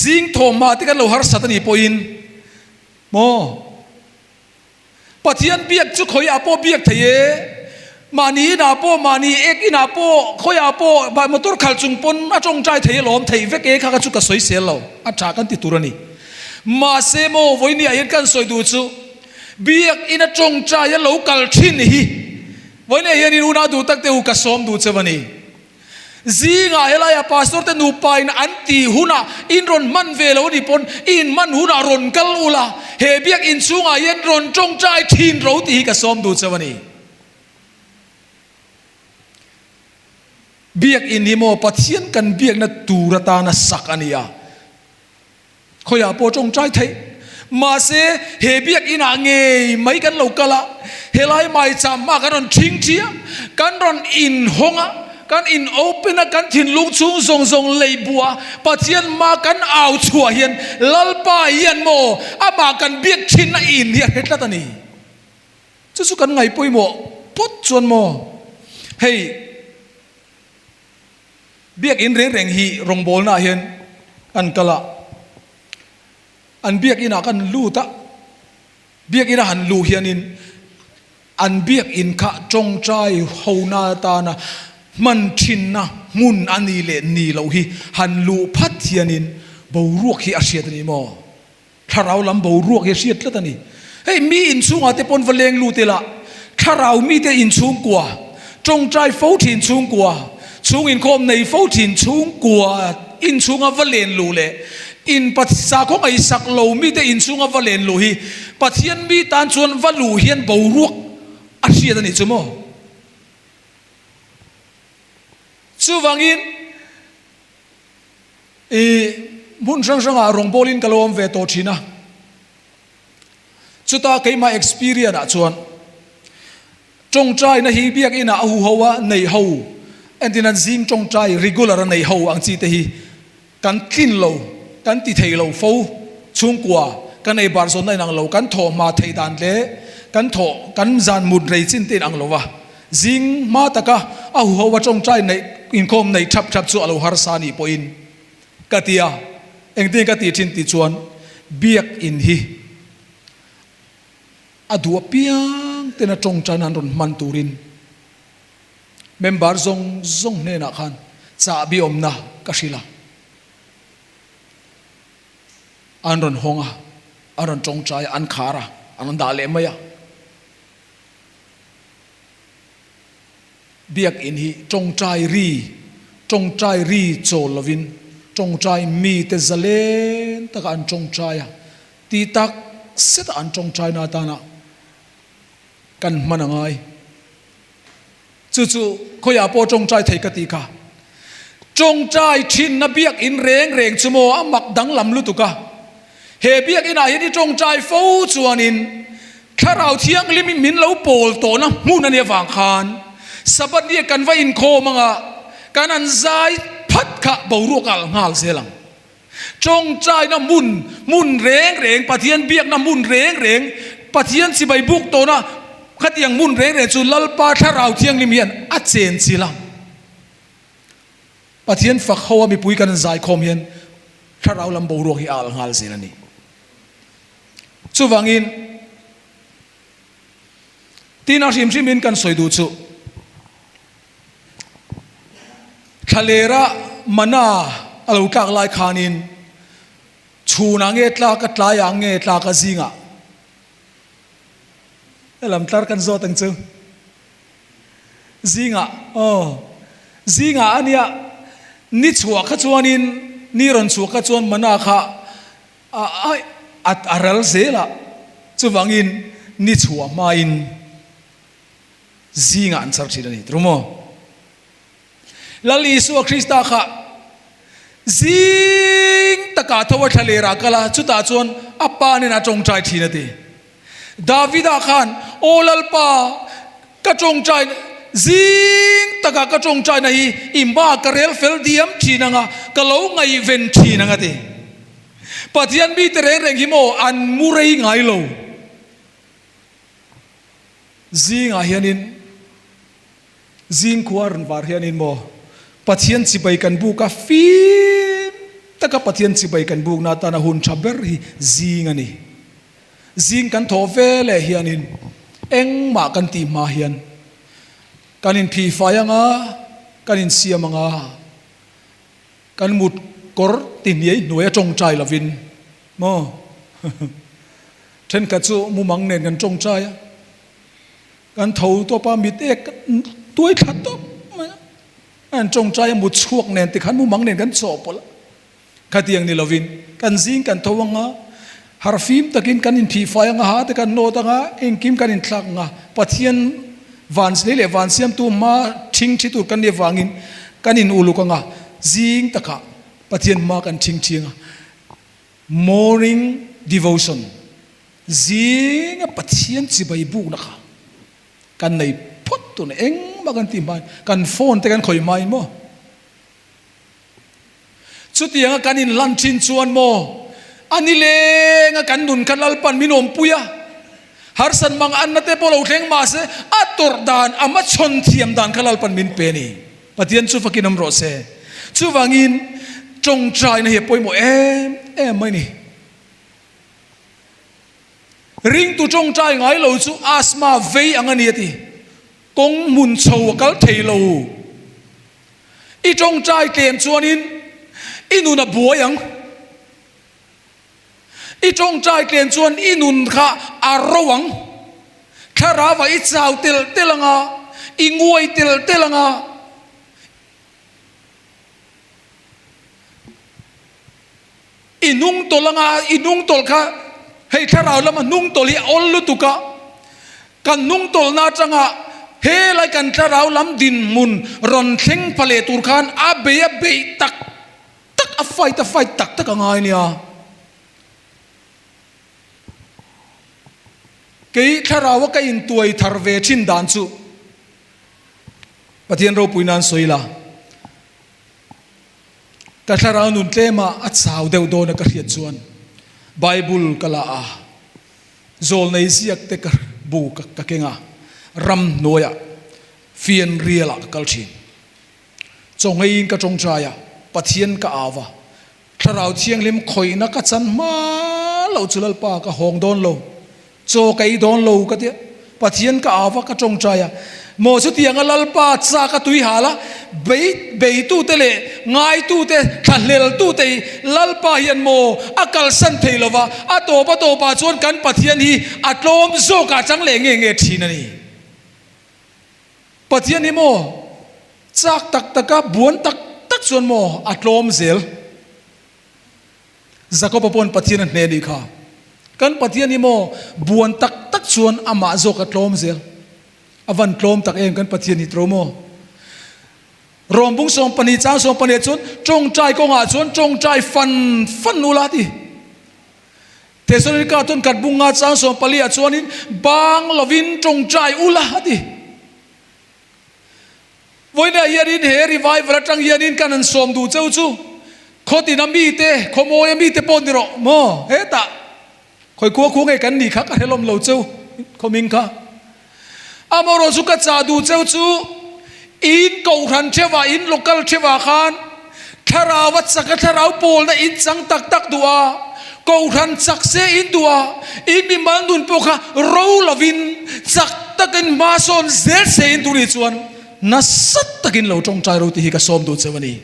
zing thom ma te kan lo har sat ni poin mo pathian biak chu khoi apo biak theye mani na po mani ek ina po khoi apo ba motor khal chung pon a tong trai thei lom thei vek e kha ka chu ka soi sel lo a tha kan ti turani ma se mo voini a yen kan soi du chu biak ina tong trai a lo kal thin hi voini hian in una du tak te u ka som du chawani zinga helaya pastor te nu pain anti huna in ron man ve lo ni pon in man huna ron kal ula he biak in chunga yen ron tong trai thin ro ti ka som du chawani biak in hi mo pathian kan biak na turata na sak ania khoya po tong trai thei ma se he biak ina nge mai kan lo kala helai mai cham ma kan ron thing thia kan ron in honga kan in open kan thin lung chung zong zong lei bua pathian ma kan au chua hian lalpa hian mo ama kan biak thin na in hian hetla tani chu kan ngai poi mo pot chuan mo hey biak in reng reng hi rong bol na hian an kala an biak ina kan lu ta biak ina han lu hian in an biak in kha tong trai hona ta na man thin na mun ani le ni lo hi han lu phat hianin bo ruak hi a hriat ni mo tharau lam bo ruak hi hriat la tani hei mi in chunga te pon valeng lu te la tharau mi te in chung kwa tong trai fo thin chung kwa chung in khom nei fo thin chung kwa in chunga valen lu le in patsa ko ai sak lo mi te in chunga valen lu hi pathian mi tan chuan valu hian bo ruak a hriat ani chumo chu wangin mun sang sang a rong bolin kalom ve to thina chuta keima experience a chuan tong trai na hi biak ina a hu hawa nei ho antinan zing tong trai regular nei ho ang chi te hi kan kin lo kan ti thei lo fo chung kwa kan ei bar zon nai nang lo kan tho ma thei dan le kan tho kan zan mut rei chin tin ang lo wa zing ma taka a hu hawa tong trai nei in khom nei thap thap chu alo har sa ni poin katia engting kati thin ti chuan biak in hi adua piang tena tong trai nan ron man turin member zong zong ne na khan cha bi om na ka shila an ron honga an ron tong trai an khara an da le maya biak in hi tong trai ri chol lovin tong trai mi te zalen ta an tong trai ti tak set an tong trai na ta na kan manangai chu khoya po tong trai thei ka ti ka tong trai thin na biak in reng reng chumo amak dang lam lu tu ka he biak ina hi ni tong trai fo chuanin tharau thiang limi min lo pol to na mun ani wang khan sabat dia kan va in kho manga kan an zai phat kha boru kal ngal selang tong trai na mun reng pathian biak na mun reng pathian si bai buk to na khat yang mun reng chu lalpa tharau thiang lim hian a chen chilang pathian fak hawa mi pui kan zai khom hian tharau lam boru hi al ngal selani chu wangin tina sim min kan soi du chu khalera mana alo tlak lai khanin chuna nge tla ka tla ya nge tla ka zinga elam tar kan zo tang chu zinga ania ni chua kha chuanin ni ron chu kha chuan mana kha at aral zela chu wangin ni chua main zinga an char thila ni trumo lali su krista kha zing taka thawa thalera kala chuta chuan apa ne na chong trai thina ti Davida khan olal pa ka chong trai zing taka ka chong trai na hi imba karel fel diam thina nga kalo ngai ven thina nga ti Pathian bi tereng reng hi mo an murei ngai lo zing a hianin zing kuaran var hianin mo Pathian sibai kan bu ka fin taka Pathian sibai kan bu na ta na hun chaber hi zing ani zing kan tho vele hianin eng ma kan ti ma hian kanin phi fayanga kanin siamanga kan mut kor tin ye noya chong chai lavin mo then ka chu mu mang nen kan chong chai kan thau to pa mit ek tuai khat to an chong chai mu chuak nen ti khan mu mang nen kan cho pol khatiang ni lovin kan zing kan thawanga harfim takin kan in phi fayanga ha te kan no tanga engkim kan in thlak nga Pathian vans le van siam tu ma thing thi tu kan ni wangin kan in ulu ka nga zing taka Pathian ma kan thing thinga morning devotion zing Pathian chibai bu na ka kan nei phot tu na eng ma kan ti man kan phone te kan khoi mai mo chutianga kan in lan chin chuan mo ani le nga kan nun kan lalpan minom puya har san mang an na te polo thleng ma se ator dan ama chon thiam dan khalal pan min pe ni Pathian chu fakinam ro se chu wangin chong trai na he poimo em mai ni ring tu chong trai ngai lo chu asma vei angani ti kong mun chho kal theilo I chong trai tlem chuanin inuna buayang I chong trai tlem chuan inun kha arowang kharawa I chau tel telanga I nguai tel telanga inung tolanga inung tolka hei tharau lama nung toli ollu tuka kan nung tol na changa he lai kan tharau lam din mun ron thleng phale tur khan a be tak tak a fight tak angai nia kei tharau ka in tuai tharve chin dan chu Pathian ro puinan soila ka tharau nun tlema a chau deuh do na ka hriat chuan Bible kala a zol nei ziak te ka bu ka kenga ram noya fian riela ka kalthin chongein ka chongchaya Pathian ka awa tharau thiang lim khoina ka chan ma lo chulal pa ka hong don lo cho kai don lo ka te Pathian ka awa ka chongchaya mo chu tiang alal pa cha ka tui hala be tu te le ngai tu te thalel tu te lal pa hian mo akal san theilova a to pa chuan kan Pathian hi atlom zo ka chang le nge thina ni Pathian ni mo chak tak ka buan tak chuan mo atlom zel Jacob pon Pathian ne ni kha kan Pathian ni mo buan tak chuan ama zo ka tlom zel avan tlom tak em kan Pathian ni tromo rombung som pani cha som pani chun chong trai ko nga chun chong trai fan ulati Thessalonica ton kat bunga cha som pali a chuanin bang lovin chong trai ulati voina yarin he revival atang yarin kanan som du cheu chu khoti na mi te khomoy mi te pon diro mo heta khoi khu nge kan ni kha ka helom lo cheu khoming kha amoro chu ka cha du cheu chu in ko ran chewa in local chewa khan tharawat saka tharau pol na in chang tak dua ko ran chak se in dua in mi mandun pokha ro lovin chak takin mason zel se in turi chuan na sat takin lo chong chai ro ti hi ka som du chewani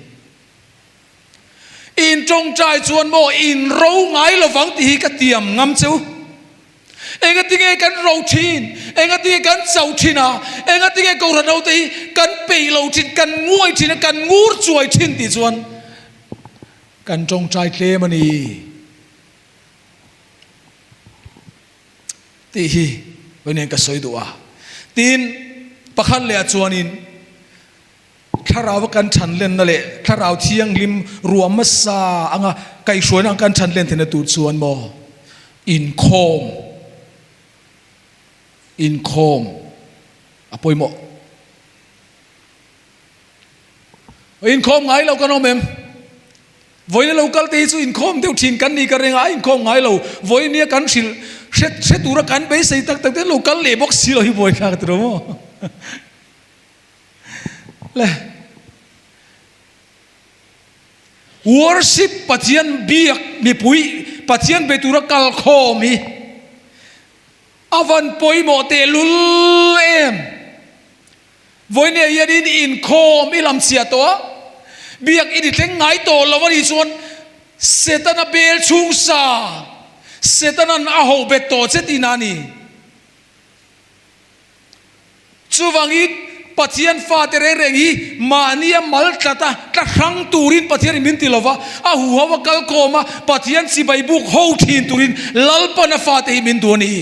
in chong chai chuan mo in ro ngai lo wang ti hi ka tiam ngam cheu enga tinge kan ro thin enga tinge kan chau thina enga tinge ko ran te kan pe lo thin kan nguai thin kan ngur chuai thin ti chuan kan chong chai tle mani ti hi wenen ka soi duwa tin pakhan le chuanin ถ้าเรากันฉันเล่นนั่นแหละถ้าเราเที่ยงริมรวมมาซาอ่ะไก่สวยนังกันฉันเล่นเทนตูดส่วนบ่อินโคมอ่ะปอยหมออินโคมไงเรากันเอาเมมวันนี้เราคัลตีสุอินโคมเดี๋ยวทิ้งกันนี่กันยังไงอินโคมไงเราวันนี้กันสิเสร็จตัวกันไปใส่ตักเดี๋ยวเราคัลเล่บอกสิเราหิบอยกันตัวมั้งเลย worship ปัจจัยบีกมีปุยปัจจัยเบตุระกัลโคมีอวันปอยโมเตลุลเอ็มวันนี้ยันอินโคมอิลำเสียตัวเบียกอิดิเทงไงโตแล้ววันนี้ส่วนเซตันเบลชุงซาเซตันอาโฮเบตโตเจตินานีจูวังอิดปัจจัยฟ้าเตเรงฮีมาเนียมัลตาตาตะขังตูรินปัจจัยมินติลาวะอาหัววกัลโคมาปัจจัยสิบายบุกโฮทีนตูรินลัลปนฟ้าเตมินตัวนี้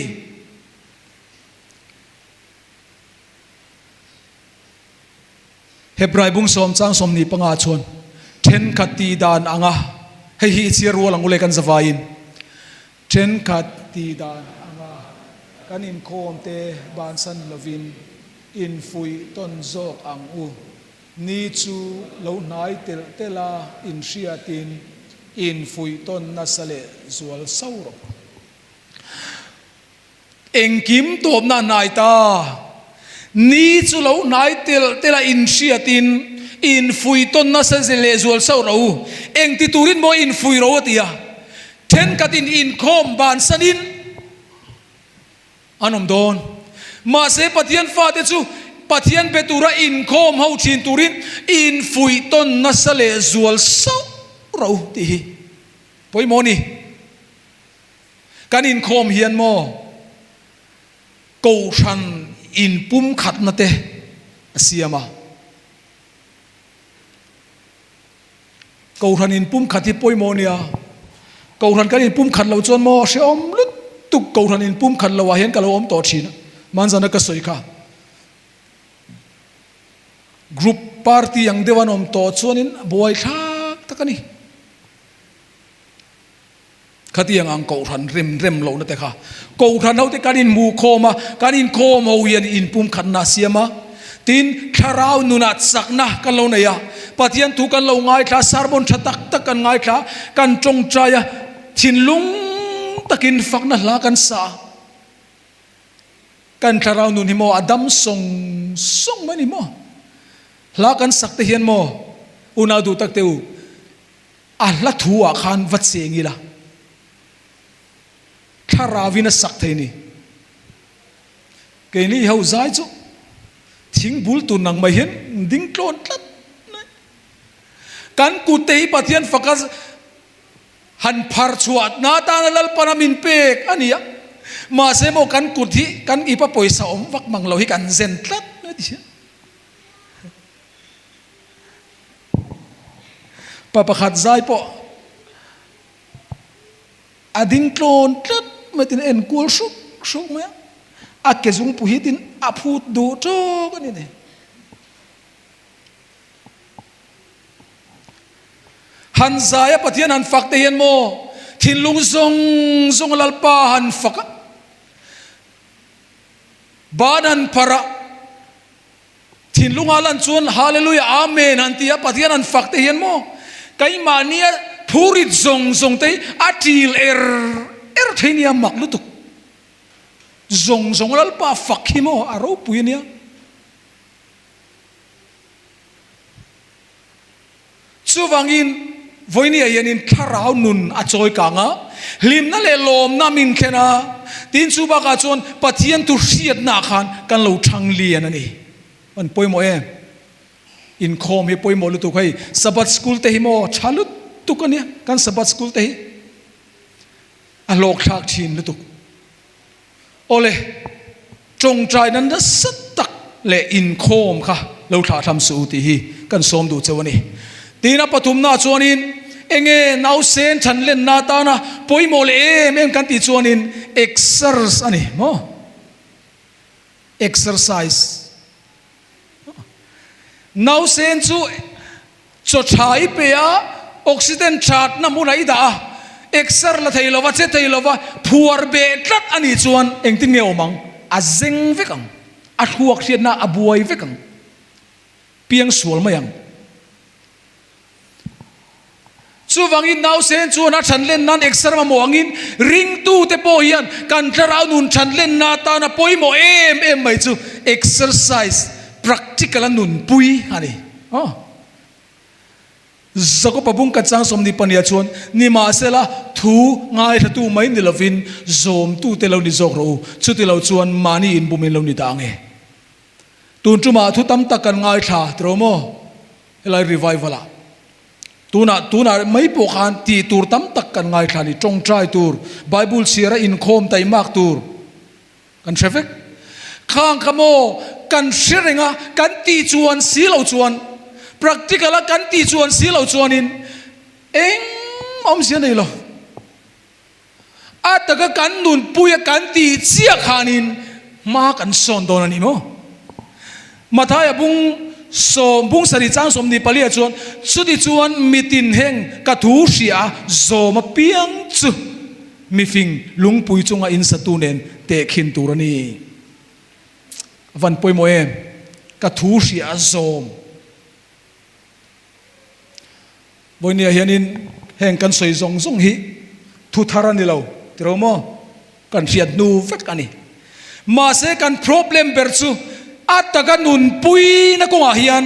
เฮบรายบุงสมจังสมนีปังอาชวนเทนขัดตีดานอ่างะให้ฮิเสียรัวหลังอุเลกันสวายินเทนขัดตีดานอ่างะกันอินโคมเตบานสันลวินอินฟุยต้นโจกอังอูนี่จูเหล่าไหนเตลาอินเชียตินอินฟุยต้นนัสเลจวลเศร้ารเอ็งกิมตัวน่านายตานี่จุลเอาไหนเตลาอินเชียตินอินฟุยต้นนัสเลจวลเศร้าเราเอ็งติตูรินโมอินฟุยเราตียเทนกัดอินโคมบานสันินอันนมโดนมาเสปฏิยันฟาเตจูปฏิยันเปตุระอินโคมเฮาชินตุรินอินฟุยต้นนัสเลจวลเศร้าเราตีปอยโมนี่การอินโคมเฮียนโมกูชันอินปุ่มขัดนั่นเตะเสียมากูทันอินปุ่มขัดที่ปอยโมเนี่ยกูทันการอินปุ่มขัดเราจนโมเสียอมลึกตุกกูทันอินปุ่มขัดเราเห็นกันเราอมต่อชีนะมันจะนักสวยค่ะกรุ๊ปปาร์ตี้ยังเดวันอมต่อชวนินบวยทักตะกันนี่ขัดยังอังกูทันเร็มเรานั่นแต่ค่ะกูทันเขาที่การอินมูโคมาการอินโคมาเวียนอินปุ่มขัดนาเสียมาตินคาราวนุนัดสักนะกันเราเนี่ยปฏิยันทุกันเราง่ายค่ะสารบนชะตักตะกันง่ายค่ะกันจงใจชินลุงตะกินฝักนั่นละกันสากันคาราวนุนหิโมอดัมส่งมันหิโมลากันสักเทียนโมอุณาดูตักเตวอัลละทัวขานวัดเสียงีละคาราวินสักเทนี่เกนี่เขาใจจุทิ้งบุลตุนังไม่เห็นดิ้งโกรธลัดกันกูเตยปฏิยันฝักหันพาร์ชวดนาตานลัลปนามินเปกอันนี้มาเสโมกันกุฏิกันอีปะป่วยสาววักมังเราให้กันเซนตัดนั่นดิปะประคัดใจปะอดิงโคลนตัดไม่ตินเอ็นกูสุกไหมอาเกจุงผู้หิตินอาพูดดูโจกันนี่หันใจปะเทียนหันฝักเตียนโมทินลุงทรงลัลปาหันฝักบานันพระทินลุงอาลันชวนฮาเลลูยาอาเมนอันที่ปฏิญาณฝักเตียนโมไกมาเนียพูริตทรงเตยอาทิลเทนียมักลุตุกทรงลัลปาฝักฮิโมอารูปุยเนียสุวังอินวันนี้ยันอินคาราวนุนอาจอยกังะลิมนั่นเลยลมน้ามินแค่นะตินสุบากาจวนปฏิยันตุเสียดนาขันกันเราชังเลียนั่นเองมันป่วยโมเออินโคมให้ป่วยโมลุตุกให้สบัดสกุลเตหิโมชาลุตุกันเนี่ยกันสบัดสกุลเตหิอโลกทักชินลุตุกโอเลจงใจนั้นจะสตักเลอินโคมค่ะเราถ่าทำสูติฮีกันสมดูเจ้าวันนี้ตีนับปฐุมนาจวนินเองเอาเซนฉันเล่นนาตานะป่วยโมเลเอ็มกันตีจวนินexercise อันนี้โม exercise nau sen chu cho thai pe a oxygen chat na mu nai da exer la theilowa che theilowa phuar be tlat ani chuan engtin nge omang a zeng vekang a thuak hian na abuai vekang piang sual mayang chu wangin nau sen chu na thanlen nan exer ma moangin ring tu te po hian kan tlarau nun thanlen na ta na poimo em mai chu exercise practical nun pui ani zako pabung kachang somni pania chuan ni ma sela thu ngai thatu mai ni lovin zom tu te lo ni zok ro chu te lo chuan mani in bumin lo ni dange tun chuma thu tam takan ngai tha tromo elai revival a tuna mai po khan ti tur tam tak kan ngai tha ni tong trai tur bible sira in khom tai mak tur kan traffic khang kamo kan shiringa kan ti chuan silo chuan practical kan ti chuan silo chuanin eng om sia nei lo ataga kan nun puya kan ti chia khanin ma kan son don ani mo mathaya bung sari chang som ni palia chuan chudi chuan mitin heng ka thu sia zo ma piang chu mi fing lungpui chunga in satu nen te khin turani van poimo em ka thu sia zom boinia hianin heng kan soi zong zong hi thu thara ni lo tromo kan fiat nu vek ani ma se kan problem ber chu ataga nun pui na ko hian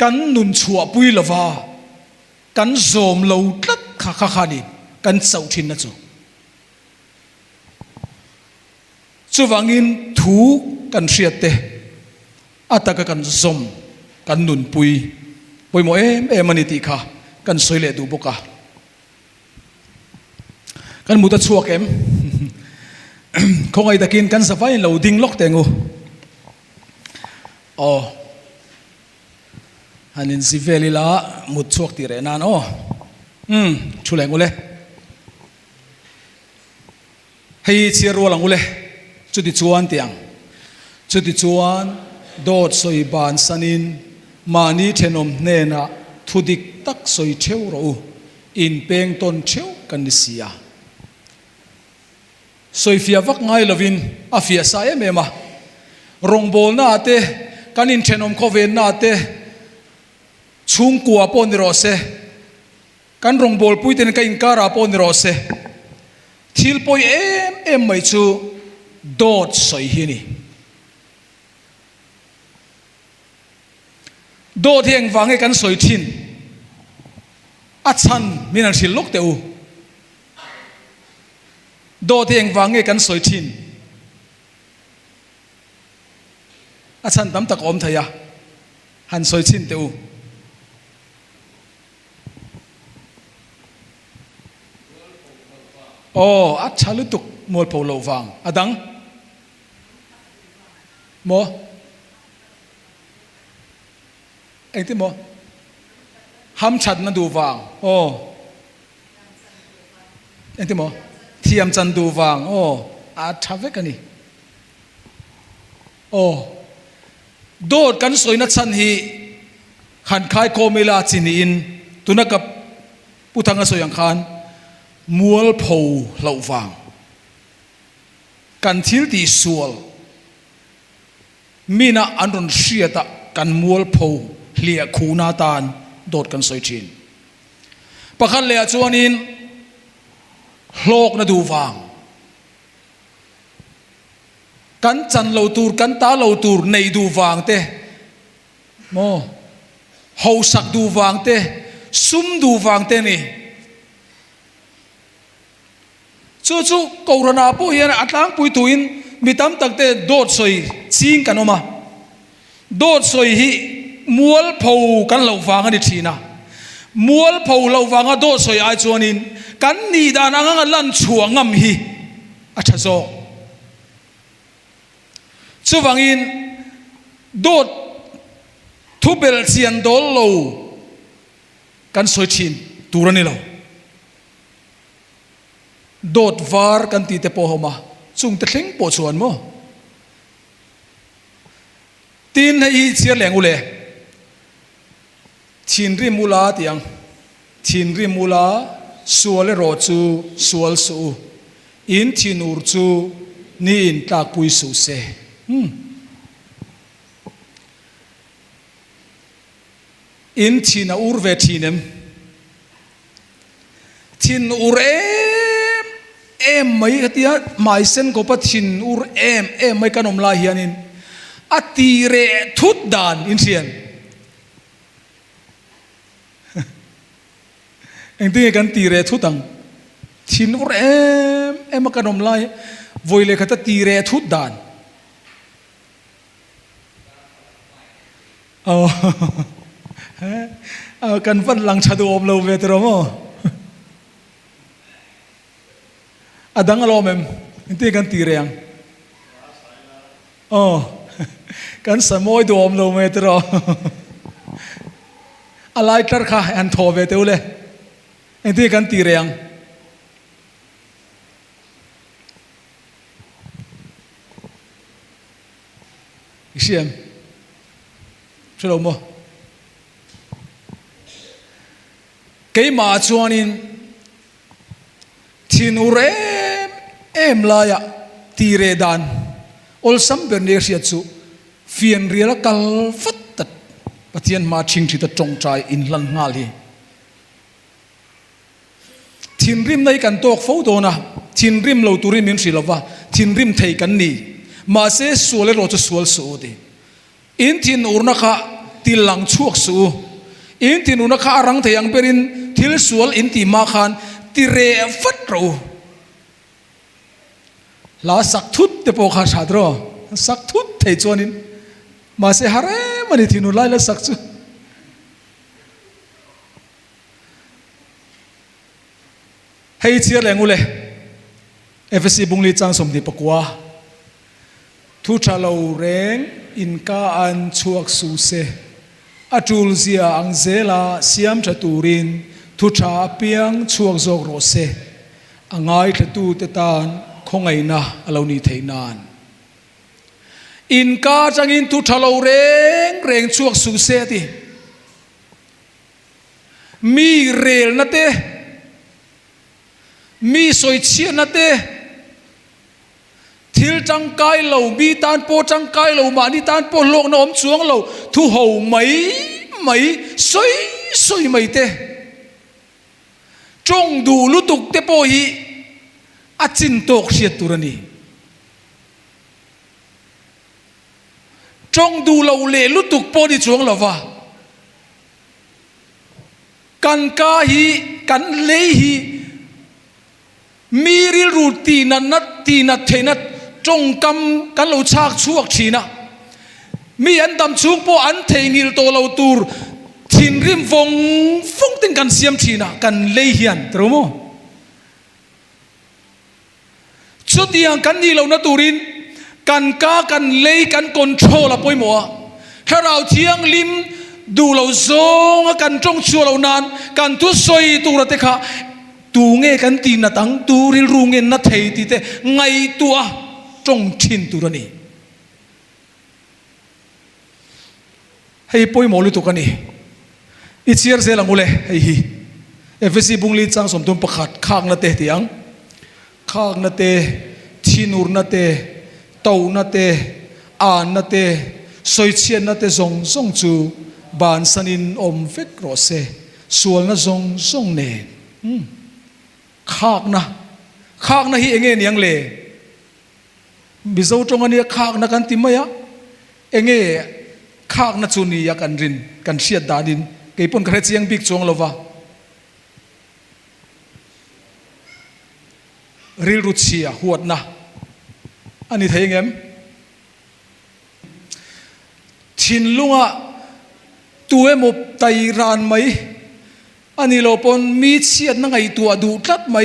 kan nun chua pui lova kan zom lo tlat kha kha ni kan chau thin na chu wangin thu kan riat te ataga kan zom kan nun pui poimo em ani ti kha kan soile du boka kan muta chuak em khongai takin kan safai lo ding lok tengu hanin siveli la mut chuak ti re nan chuleng ule hei chiar walang ule chuti chuan tiang chuti chuan dot soi ban sanin mani thenom nena thudik tak soi theu ro in peng ton theu kan sia soi fia vak ngai lovin a fia sa emema rong bol na te kanin thenom khoven na te chung kwa pon ro se kan rong bol puiten ka inkara pon ro se thil poi em mai chu dot soi hini do thieng wange kan soi thin achan minan thil lok teu do thieng wange kan soi thin achan tam tak om thaya han soi thin teu achalutuk mol pho lo wang adang mo anh thấy mo ham chặt na du vàng anh thấy mo thiam chan du vàng thave cái này đốt cắn soi na chan hi khan khai komela chini in tunakap putanga soyang khan mual pho lau vàng kan thil ti sual mina anron shiata kan mual pho lia khuna tan dot kan soi thin pakhan le chuanin hlok na du wang kan chan lo tur kan ta lo tur nei du wang te mo ho sak du wang te sum du wang te ni chu corona po hian atlang pui tuin mitam takte dot soi ching kanoma dot soi hi mual pho kan lo wanga ni thina mual pho lo wanga do soi ai chuanin kan ni dan anga lan chuangam hi acha zo chuwangin dot thubel chian dol lo kan soi thin turani lo dot var kan ti te po homa chung te thleng po chuan mo tin hei chiar leng ule ทินริมูลาเตียงทินริมูลาสัวเลโรจูสัวลสูอินทินูรจูนี่อินตากปุยสูเซอินทินาอูร์เวทินทินอูร์เอ็มไม่ก็ที่ไม่เส้นก็พัดทินอูร์เอ็มไม่กันอมลาเฮียนินอตีเรทุดดานอินเสียนเองที่กันตีเรทุดังทินอูร์เอ็มไม่กันอมลาโวยเลยก็ตีเรทุดดานกันฟันหลังชาดูอมเราเวทรมอดังอารมณ์นี่กันตีเรียงกันสมอยดูอมเราเวทรอะไรตัดข้าอันทอเวทเลยนี่กันตีเรียงอีเสียมช่วยเราโมเกี่ยมาชวนินทินูเรเอ็มลายตีเรดานอลซัมเบอร์เนเซียจูเฟียนเรียลกัลฟัตตัดปะเทียนมาชิงที่ตะจงใจอินลันงาลีทินริมในกันตกฟูโดนะทินริมเราตุริมินสิลาวะทินริมไทยกันนี่มาเสสวเลโรจะสวลสูดีอินทินอุรนักติลังชวกสูอินทินอุรนักรังเทียงเปรินทิลสวลอินติมาขันติเรฟัดเราลาสักทุดเตปโอคาชาดรอสักทุดเทจวนินมาเสหาร์มันทินุไลละสักจูให้เชื่อแรงอุเลเอฟซีบุงลีจังสมดีปกว่าทุชาลาวเรงอินกาอันชวกสูเซอจูลเซียอังเซลาเซียมชตูรินทุชาเปียงชวกโจกโรเซอังไงขตูเตตานคงไงนะอลาวนีเทนานอินกาจังอินทุชาลาวเรงชวกสูเซติมีเรลนะเตมีสวยเชียนะเตทิลจังไกเหล่ามีตานโปจังไกเหล่ามานิตานโปโลกน้อมชวงเหล่าทุห่าวไม่สวยไม่เตจงดูลุตุกเตโปฮีอาจินโตกเสียตุรนีจงดูเหล่าเล่ลุตุกโปดิชวงเหล่าวะกันกาฮีกันเลฮีมีริรูตีนัดตีนัดเทนัดจงกำกันเราชากชวกชีนะมีอันดำชุกโปอันเทงิลโตเราตูรทินริมฟงติงกันเสียมชีนะกันเลเฮียนตรู้มั้ยชุดยังกันนี่เราหน้าตูรินกันกากันเลกันคอนโทรลละป่วยหมัวถ้าเราเที่ยงลิมดูเราโซงกันจงชัวเรานานกันทุสอยตูระเตคะตูเงกันตีนัตังตูริลรุงเงินนัทเฮติเตไงตัวจงชินตุรนีให้ป่วยหมอลุตุกันนี่อิเชียร์เซลังอุเลให้ฮีเอฟซีบุงลีจังสมทุนประคัดข้างนัตเตตียงข้างนัตเตทินูร์นัตเตเต้านัตเตอ่านนัตเตสอยเชียนนัตเตซงจูบานสันินอมเฟกโรเซส่วนนัซงเนข้างนะฮีเองเงียงเลบิโซจงอันนี้ข้างนะกันติมายะเองข้างนะจุนียากันรินกันเชียดดาดินเกี่ยปนกระเจียงบิกจงลวะริลรุชียหัวนะอันนี้เทียงเอ็มชินลุงอะตัวมุบไตรานไหมอันนี้เราปนมีเชียดนั่งไอตัวดูจัดไหม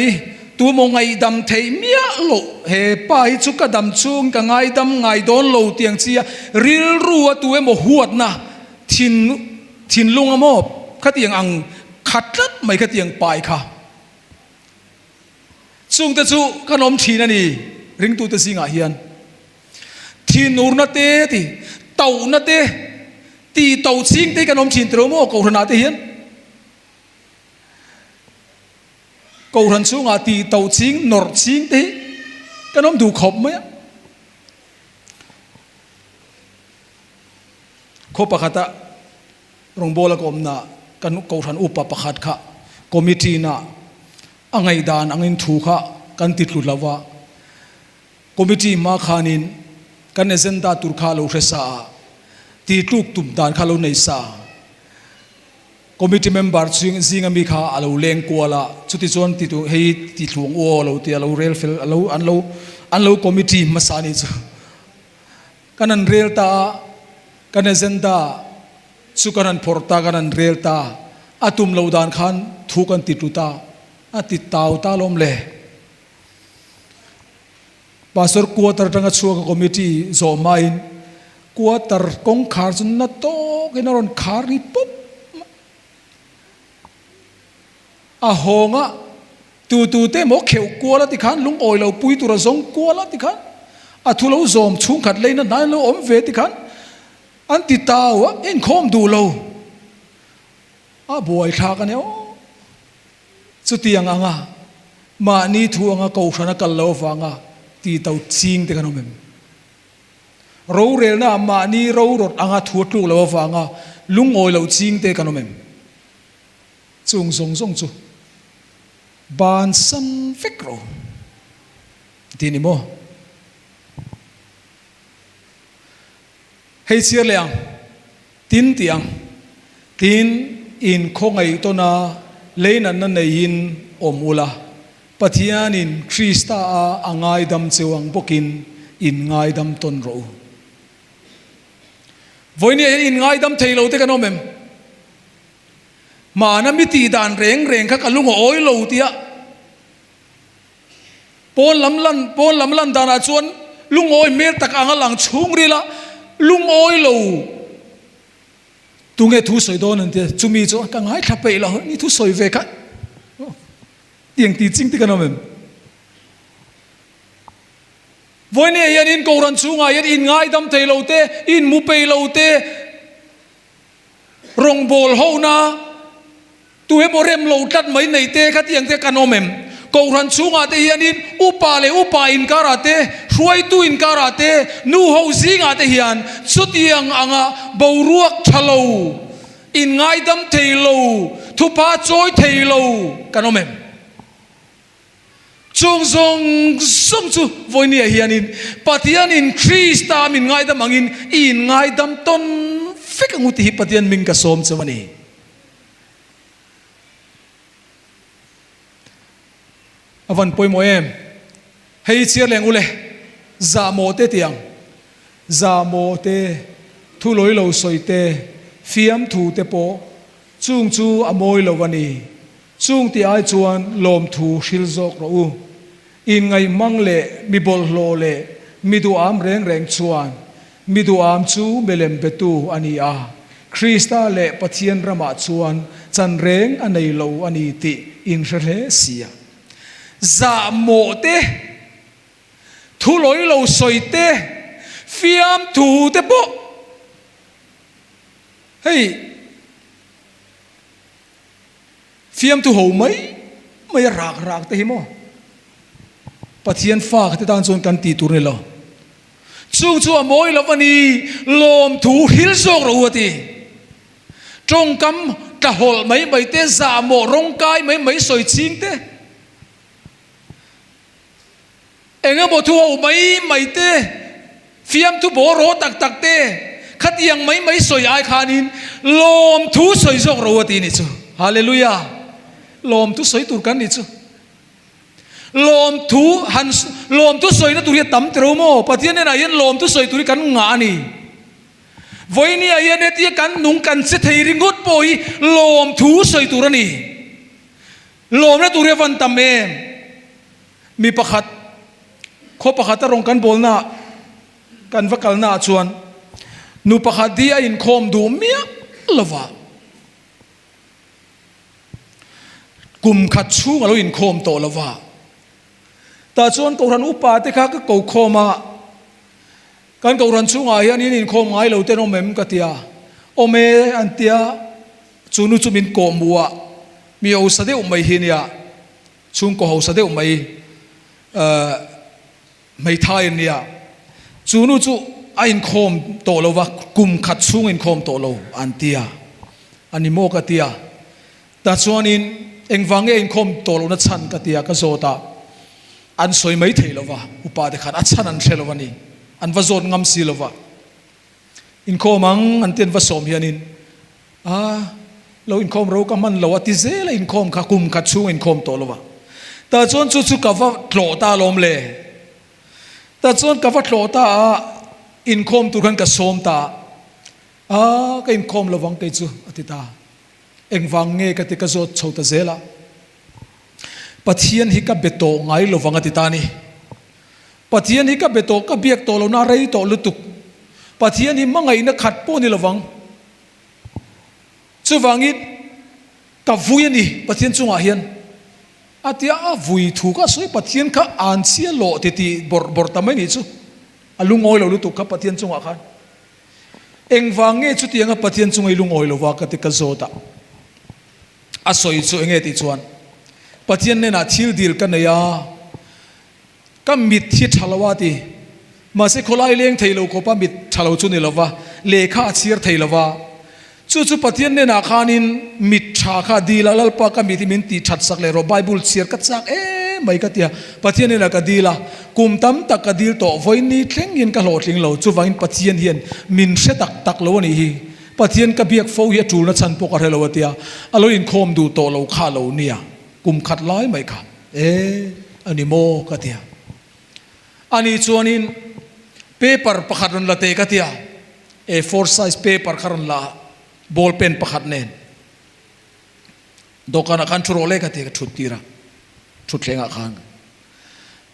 ตัวมองไงดำเทียมีอะโลเฮป้าจุกดำชุงกับไงดำไงโดนโลเตียงเชียริลรัวตัวมุหัวนะชินลุงอะมอบขัดยังอังขัดจัดไม่ขัดยังปลายค่ะซุงตะซุขนมชีนันนี่ริงตูตะสิงาเฮียนทินูร์นาเตติเต่านาเต ตีเต่าชิงที่กันอมชินเตอร์โมกูรันอาเทียนกูรันสูงอาตีเต่าชิงนอร์ชิงที่กันอมดูขบไหมขบประคัตะรงโบลกอมนะกันกูรันอุปประคัตขะคอมมิตี้นะอังไงดานอังอินทูขะกันติดลุดละวะคอมมิตี้มาขานินกันเอเจนดาตุรคาโลเรซาตีทุกตุ่มดานขาโลเนซ่าคอมมิตี้เมมเบอร์ซิงมีขาอาโลเลงกัวละชุดที่จวนติดตัวเฮติดหลวงโออาโลตีอาโลเรลเฟลอาโลอันโลคอมมิตี้มาสานิจกันนันเรลตากันเอเจนดาสุกันนันพอร์ตากันนันเรลตาอาตุมโลดานขันทุกันติดตุตาอาติดตาวตาลมเล่ปาสร์กัวตร์ตั้งชัวกับคอมมิตี้โซมาอินกัวตร์กงคาร์จนนัตโตกินารอนคารีปุ๊บอาหงะตูเต้หมกเขียวกัวละติขันลุงโอยเราปุยตุระซงกัวละติขันอาทุเราโจมชุ่งขัดเลยนั่นนั่นเราอมเวติขันอันติดตาวะอินคอมดูเราบวยทากันเนี่ยสุดที่ยังอ่ะมานี่ทัวงอ่ะกูชนะกันแล้วฟังอ่ะตีเต่าจิงเด็กันอมเอ็มเราเรียนนะมานี่เรารถอ่ะทัวทุกแล้วฟังอ่ะลุงโอยเราจิงเด็กันอมเอ็มจงจูบานสันฟิกโรทีนี้มั้งให้เสียเลี้ยงตินเตียงตินอินคงไอตัวน่ะเลนันนั่นในอินอมูลาปฏิญาณินคริสต์อ่างไอดำเจวังปกินอินไงดำต้นรู้วันนี้อินไงดำเทโลเตกันอมเอ็มมานะมิตีดานเร่งข้ากันลุงโอยโลเตียปนลำลันดานาชวนลุงโอยเมตตะกังหลังชุงรีละลุงโอยโลตุงเอทุสอยโดนนั่นเดียจุมีจ้ะกังไงทับไปละนี่ทุสอยเวกันเตียงตีจริงที่กันอมเอ็มวันนี้ยันอินกูรันชุงอ่ะยันอินไงดำเทโลเตอินมุเปโลเตรงโบลเฮานะตัวเอบเรมโลดัดไม่ในเตะขัดยังเตะกันอมเอ็มกูรันชูงาเตยันอินอุปาเลอุปาอินการาเตช่วยตุอินการาเตนูเฮาซิงาเตยันสุดยังอ่างบาวรัวชะโลอินไงดำเทโลทุพาจอยเทโลกันอมเอ็มจงจูวันนี้ยันอินปฏิญาณอินคริสต์ามินไงดำมังอินไงดำต้นฟิกงุติฮิปฏิญาณมิงกะสมสวนีอวันป่วยโมเอมให้เชียร์แรงอุเลจาโมเตเตียงจาโมเตทุลอยเราสวยเตฟิมทูเตโปจุงจูอโมยเราวันนี้จุงที่ไอจวนลมทูชิลโซกเราอินไงมังเล่มีบอลโลเล่มีดูอามแรงชวนมีดูอามจูเบลมเปตูอันนี้คริสต์เล่ปะเทียนระมาชวนจันแรงอันนี้เราอันนี้ติอินเรเซียจาโมเตทุลอยเราสวยเตฟิมทูเตโปเฮ้ยฟิมทูหูไหมไม่รักแต่หิมะปะเทียนฟ้าที่ตานส่วนกันตีตัวนี่ล่ะจู่ๆมวยแล้ววันนี้ลมถูหิลโซกรัวตีจงกำกะหอลไม่เตะจาโมร่างกายไม่สวยจริงเตะเอ็งบอกทัวไม่เตะฟิมทูโบโรตักเตะขัดยังไม่สวยไอคานินลมทูสวยโซกรัวตีนี่จูฮาเลลูยาลมทูสวยตุรกันนี่จูลมทูหันลมทูสวยนั่นตุเรียตั้มเตรูโมปะเทียนเนี่ยนะยันลมทูสวยตุริกันงานี่วันนี้ยันเนี่ยที่กันนุ่งกันเสถียริงดปอยลมทูสวยตุรนี่ลมนั่นตุเรียวันตั้มเองมีประคัดขบประคัดตรงกันบอลน่ะกันวักกันน่ะชวนนูประคัดดีอินคอมดูเมียละวะกุมขัดชูงเราอินคอมโตละวะแต่ชวนกูรันอุปาเตค่ะก็กูคอมากันกูรันชูงไอ้ยันอินคอมไงเราเต้นอมเอ็มกัตยา โอเมอันเตียจูนุจุมินโกมัวมีเอาสเดอุไม่เฮียชุงก็เอาสเดอุไม่ทายเนี่ยจูนุจุอินคอมโตโลวะกุมขัดชุงอินคอมโตโลอันเตียอันนี้โมกเตียแต่ส่วนนี้เองฟังอินคอมโตโลนัดชันกเตียก็โซตาอันสวยไม่เทลวะอุปาเดขันอัดชันอันเทลวะนี่อันวะโซนงำซีลวะอินคอมังอันเตียนวะสมเฮียนินเราอินคอมเราก็มันเราติเซลอินคอมข้ากุมขัดชุงอินคอมโตโลวะแต่ส่วนจุดกับว่าโลตาลมเลแต่ส่วนกับว่าโลตาอินคอมตุกันกับสมตาก็อินคอมระวังเกจูอติตาเอ็งวังเงกติกาโจดชาวตาเซล่าปัทยันฮิกับเบโตไงระวังอติตานี่ปัทยันฮิกับเบโตกับเบียกโตเราหน้าไรโตลุตุกปัทยันฮิมังไงนักขัดปูนี่ระวังจู่วังอินกับวุยนี่ปัทยันจุงอาเฮียนอาทิตย์วุยถูกก็สวยปัทยันข้าอ่านเสียโลติติบอร์ตาไม่นี่จู่ลุงโอยเราลุตุกกับปัทยันจุงอาขันเอ็งฟังเงี้ยจุดยังกับปัทยันจุงไอลุงโอยเราว่ากันติกาโจตาสวยจู่เงี้ยติจวนปัทยันเนี่ยน่าทิลดิลกันเนี่ยก็มิดที่ทะเลวะตีมาเสกคนไล่เลี้ยงไทยเราก็ป้ามิดทะเลวจุนนี่ละวะเลขาเชียร์ไทยละวะจู่ปัทยันเนี่ยน่าขานินมิดชาขาดีละลปะก็มิดมินตีชัดสักเลยเราไบเบิลเชียร์กัดสักไม่ก็เตียปัทยันเนี่ยน่าก็ดีละกุมตั้มตักก็ดีโตไว้นี่เข่งยินก็หลอดลิงเราจู่ว่าอินปัทยันเฮียนมินเสตักเราวันนี้ปัทยันก็เบียกฟูเฮียจูนัดฉันพวกอะไรเราเตียอารมณ์อินโคมดูโตเราข้าเราเนี่ยกุมขัดร้อยไม่ขัดอันนี้โมก็เตียอันนี้ชวนอินเปเปอร์ประคัดรันละเตก็เตียA4 size paper คันละบอลเพนประคัดเน้นดอกกันกันชุดโรเล็กก็เตียชุดตีระชุดเล็งขัง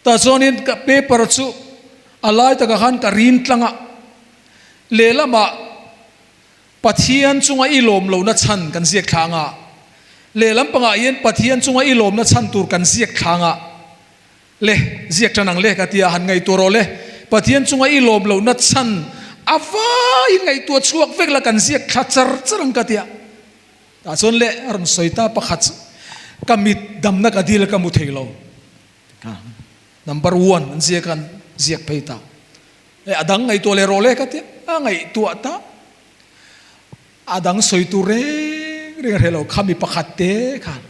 แต่ชวนอินกับเปเปอร์ชุอะไรแต่กันกับรินตั้งเลละมาปัทยันจุงไอลมเรานัดชันกันเสียขังเลลำปังอายันปัทยันจุงไอลมนัดชันตูกันเสียขังเลเสียจันังเลกติยาหันไงตัวโรเลปัทยันจุงไอลมเรานัดชันอาฟ้ายังไงตัวช่วงเวกละกันเสียขัดจรังกติยาแต่ส่วนเลรันสอยตาประคัดกำมิดดำนักอดีลกำมุเทโลnumber 1เสียกันเสียไปตาอดังไงตัวเลโรเลกติยาไงตัวตาอาดังสวยตัวเรื่องอะไรเราขมิประคัดเตะกัน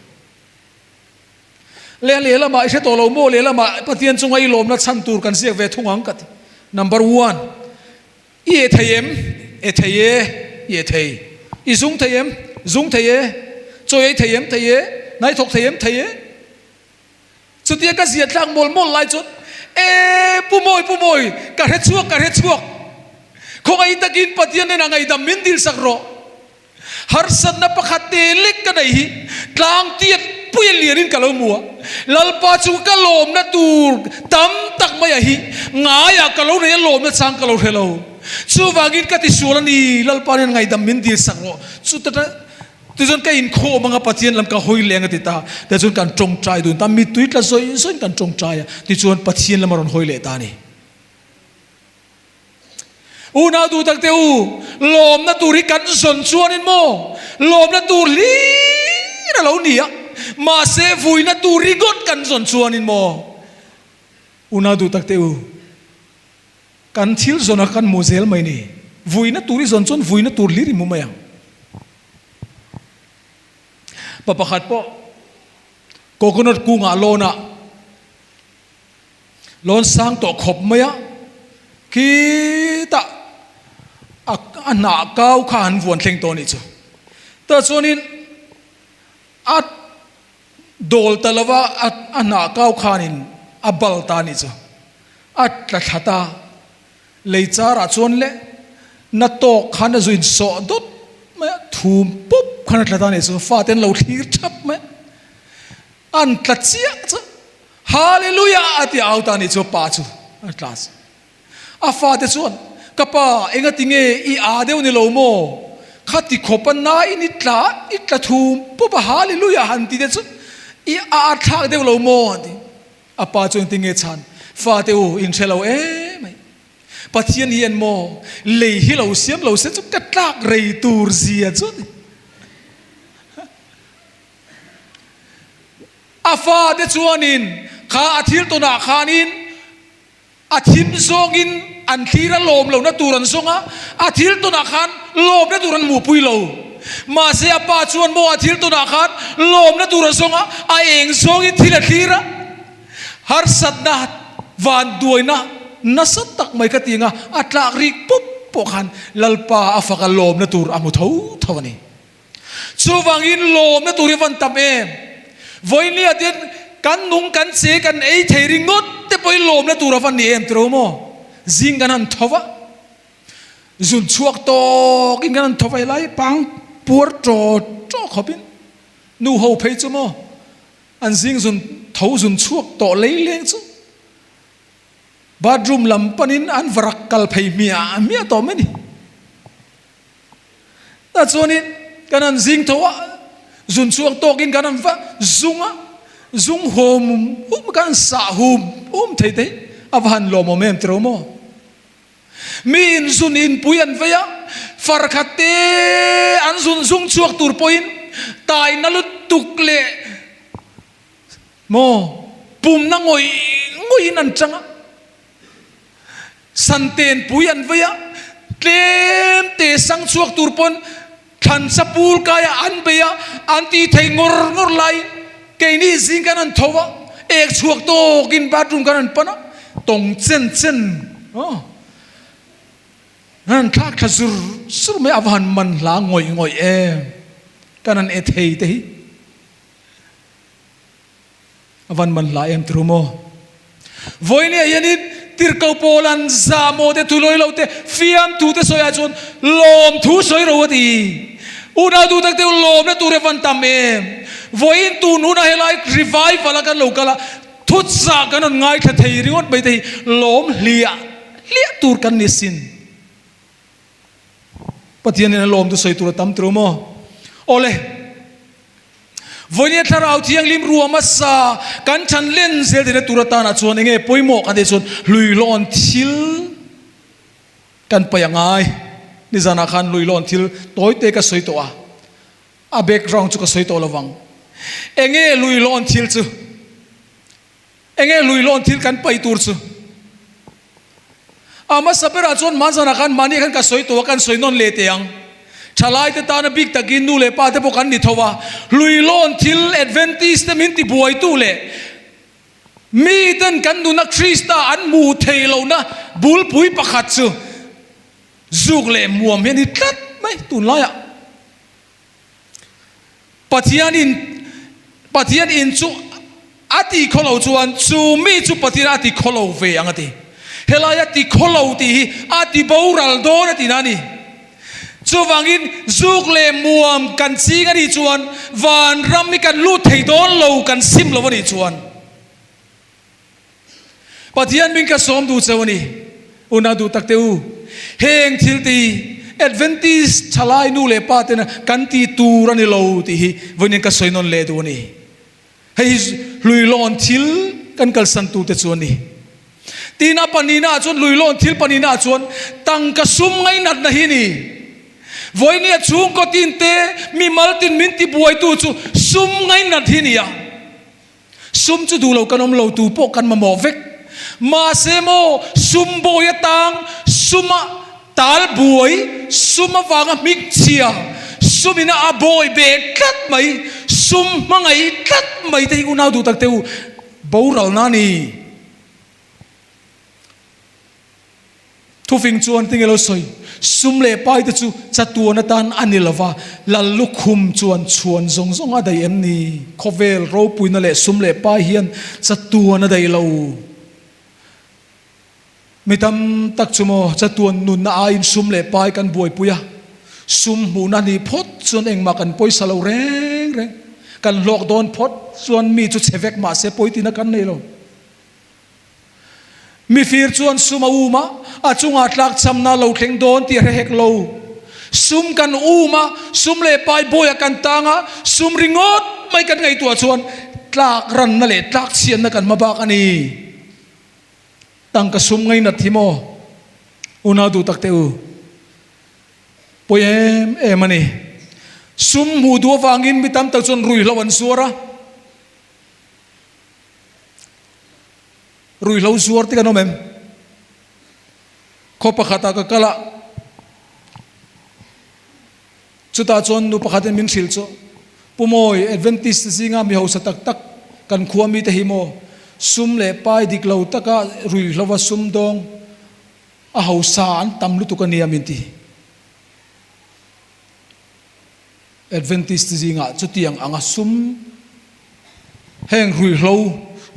เลี้ยละมาไอ้เช่ตัวเราโม่เลี้ยละมาปฏิญาณจงไอ้ลมนัดชั้นตูกันเสียเวทุงอังกัด number 1เอทเยมเอทเยเอทเยอีซุงทเยมซุงทเยจอยทเยมทเยนายทกทเยมทเยสุดที่ก็เสียทางมอลไล่จุดผู้มวยกระเฮ็ดชั่วคงไอ้ตะกินปฏิญาณเนี่ยนางไอ้ดำมินดิลสักรอฮาร์สันนับขัดเตลิกกันไอ้ฮีกลางเตียปุยเลียนินกะโลมัวลัลปาจูกะโลมนัดตูตั้มตักไม่ไอ้ฮีง่ายกะโลเนี่ยโลมนัดสังกะโลเทโลชูวากินกะติสูรันีลัลปาเนี่ยไงดำมินดิลสักรอสุดท้ายที่จนกันอินโคมังกับปฏิญาณลำกะหอยเลี้ยงติตาแต่จนกันจงใจดูตามมีตุยละส่วนกันจงใจที่จนปฏิญาณละมารอนหอยเลี้ยตานี่อูน่าดูตั้งแต่ลมน่าตูริกันส่วนชวนินโมลมน่าตูรีน่ะเราเนี่ยมาเซฟุยน่าตูริกดกันส่วนชวนินโมอูน่าดูตั้งแต่กันทิลส่วนกันโมเซลไม่นี่ฟุยน่าตูริส่วนชวนฟุยน่าตูริริมุมายังปะปะขัดปะโกโกนัดกูงาโลน่ะโลนสร้างตัวขบไม่ยะคิดอันหนาเก้าขานวนเทงตัวนี้จ้ะแต่ส่วนนี้อัดโดลตะละว่าอันหนาเก้าขานินอับบลตานี่จ้ะอัดละทัตาเลยจาระส่วนเล่นัดโตขานจุนสอดดไม่ทุ่มปุ๊บขนาดละตานี่จ้ะฟาเต็นเราทีชับไหมอันตัดเสียจ้ะฮาเลลูยาอัติเอาตานี่จ้ะป้าจ้ะอัดลาสอาฟาเตส่วนกับป้าเองติงอีอาเดวนิโลโมขัดที่ขบนาอินิตลาทูมปุ๊บฮาเลลูยาหันติเดส่วนอีอาทักเดวโลโมหันติอาป้าจนติงชันฟาเตออินเชลเอาไม่ ปะเทียนเฮียนโมเลยฮิเราเสียมเราเสียจุกกระตากเรยตูรเสียจุดอาฟาเดจวนินข้าอาทิตย์ตัวนาขานินอาทิตย์ซองอินอันทีระลมเราหน้าตูรันซงอ่ะอาทิตย์ตัวนาขานลมหน้าตูรันหมู่ปุยเรามาเสียป้าชวนโมอาทิตย์ตัวนาขานลมหน้าตูรันซงอ่ะไอเองซองอินทีละทีระฮาร์สัตนาวันด้วยนะนัสตักไม่กติงอ่ะอัตลากริกปุ๊บปกันลัลปาอาฟักลมหน้าตูรอามุเท่านี้ชูวังอินลมหน้าตูริวันตัมเอวันนี้อาทิตย์กันนุ่งกันเสกันไอเทริงดแต่ไปลมหน้าตูรวันนี้ตรู้โมจิงกันนันทว่าจุนชวกโตกินกันนันทว่าไรปังปวดโจโจขบินนูหูเพย์จุโมอันจิงจุนเท้าจุนชวกโตเลยเลี้ยงจุบาดรุมลำปนินอันวรักกัลเพย์เมียโตไม่นี่แต่ส่วนนี้กันนันจิงทว่าจุนชวกโตกินกันนันว่าจุงโฮมกันสาโฮมเทอวันลมโมเมนต์รู้โมมีอินซุนอินปุยันเฟียฟาร์คัตเตอันซุนซุงชวกตูร์ปุยินตายนัลุตุกเลโมปุ่มนั่งงอยนันจังสันเตนปุยันเฟียเต็มเตสังชวกตูร์ปนทันสปูลกายอันเบียอันตีไทยงอร์ไลเกนี่สิงกันนันทว่าเอกชวกโตกินบาดรุมกันนันปนะตรงเส้นนั่นถ้าขจุรสุดไม่อภันมันล้างงอยกันนั้นเทย์อภันมันล้างตรุโมวันนี้ยันนี่ติร์กโปลันซาโมเตทุลอยเราเตฟิอัมทูเตสอยาจนลมทูสอยเราดีอุณาดูตักเตลลมนะตูเรฟันตามวันนี้ตูนูน่าเฮลัยรีไวฟ์อะไรกันโลกละทุตสากันนั่นง่ายแท้ๆริงๆไปที่ลมเลียตูร์กันนิสินปะเทียนเนี่ยลมตุสอยตูร์ตั้มตรุโมโอเลวันนี้ถ้าเราเที่ยงริมรัวมาซากันฉันเล่นเซลเดนตูร์ตานะชวนเองปุยโมกันเดชวนลุยลอนทิลกันไปยังไงนี่จานาคันลุยลอนทิลโต้ยเตะกับสอยตัวอาเบกรองจุกกับสอยตัวระวังเองลุยลอนทิลจูเองลุยลอนทิลกันไปตูร์จูอามาสับเปราชนมาจานาคันมานี่กันกับสอยตัวกันสอยนนเลเตียงชาลายเตตานะบิ๊กตะกินดูเลยป้าเตปกันนิทว่าลุยลอนทิลเอดเวนติสเตมินติบวยตูเลยมีตันกันดูนักคริสต์อันมูเทโลนะบุลปุยประคัตจูจุกเลยมัวเมนิตัดไม่ตุนลายะปัทยานินจูอาติขลาวจวนจูมีจูปัทยาอาติขลาวเวียงติเฮลายติขลาวตีอาติบาวรัลโดนตินานี่จูวังอินจุกเลมัวกันซีกันอีจวนวันรำมีกันลูดไทยโดนเรากันซิมเราวันอีจวนปัทยานมิงกัสอมดูเจ้าวันนี้อุณาดูตักเตอูเฮงทิลตีเอดเวนติสชลายนูเลปาเตนะกันตีตูรันเราตีวันนี้กัสอยนนเลดูวันนี้ให้ลุยลอนทิลกันกัลสันตูเตจวนนี้ตีน่าปนีน่าจวนลุยลอนทิลปนีน่าจวนตั้งกัสุมไงนัดนะฮินีวันนี้ช่วงก็ตินเตมีมัลตินมินติบวยตูจูซุมไงนัดที่นี่อะซุมจูดูเรากันอมเราตูพกกันมาหมอเวกมาเซโมซุมโบยตังซุมตาลบวยซุมวางมิกเชียซุมินาอาบอยเบกัดไหมซุมมังไงกัดไหมแต่กูน่าดูตักเตวบ่าวเราหน้านี่ทุฟิงจวนติงเราสวยซุมเล่ไปแต่จูจัดตัวนัดอันนี้ละว่าลัลลุคุมชวนซงอะไรเอ็มนี่คอเวลเราปุยนั่นแหละซุมเล่ไปเฮียนจัดตัวนัดเราไม่ทำตักจูโมจัดตัวนุนอาอินซุมเล่ไปกันบวยปุยะซุมหูนันนี่พดส่วนเองมากันปุยสลาวแรงกันหลอกโดนพดส่วนมีจุดเสวกมาเสปุยตินักันนี่เรามีฟิร์ชวนซุมอูมาอาจุงอาตลักจำนาเราเข่งโดนที่เฮกเราซุมกันอูมาซุมเล่ไปบอยกันตางะซุมริงอดไม่กันไงตัวชวนตลักรันนั่นแหละตลักเชียนนักกันมาบากันนี่ตั้งกระซุมไงนัดที่โม una du tak te u poem emani sum mu du wangin mitam ta chon rui lawan suara rui lau suar ti kanomem ko pakhata ka kala chuta chon nu pakhaten min sil cho pumoi adventist singa mi ho sa tak tak kan khuami te himo sum le pai dik lo taka rui lawa sum dong a ho sa an tam lu tu ka niam inti adventist singa chutiang anga sum heng rui lo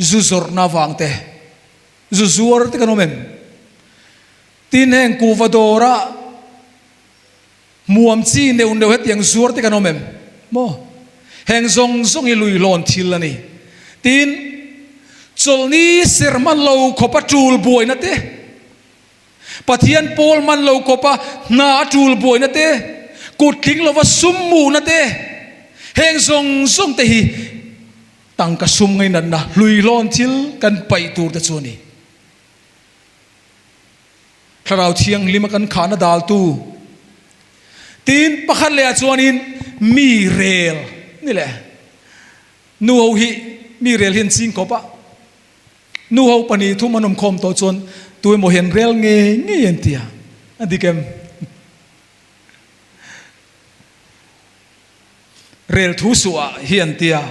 zuzor na wangte zuzur te kanomem tin heng kuvadora muam chi neu neu het yang zuar te kanomem mo heng zong zong i lui lon thil ani tin cholni serman lo khopa tul boi na te pathian pol man lo khopa na tul boi na te kutling lo wa sum mu na te heng zong zong te hi tang ka sum ngai nan na lui lon thil kan pai tur te chuni tharau thiang lima kan khana dal tu tin pakhat le chuanin mi rel ni le nu ho hi mi rel hin sing ko pa nu ho pani thu manom khom to chon tu mo hen rel nge nge yen tia adikem rel thu suwa hian tia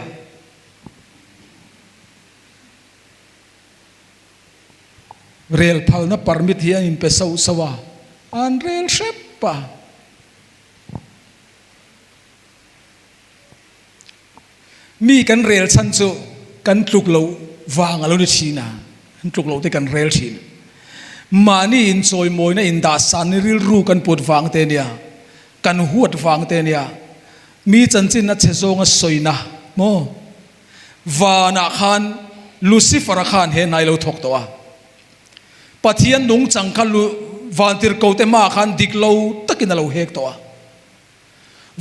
rel phal na permit hian in pe sau sawa an rel shepa mi kan rel chan chu kan tluk lo wang alo ni china kan tluk lo te kan rel chin mani in choi moi na in da san ril ru kan put wang te nia kan huat wang te nia mi chan chin na chezong a soina mo wana khan lucifer khan he nai lo thok to a pathian nung chang khan lu vantir ko te ma khan dik lo takin lo hek to a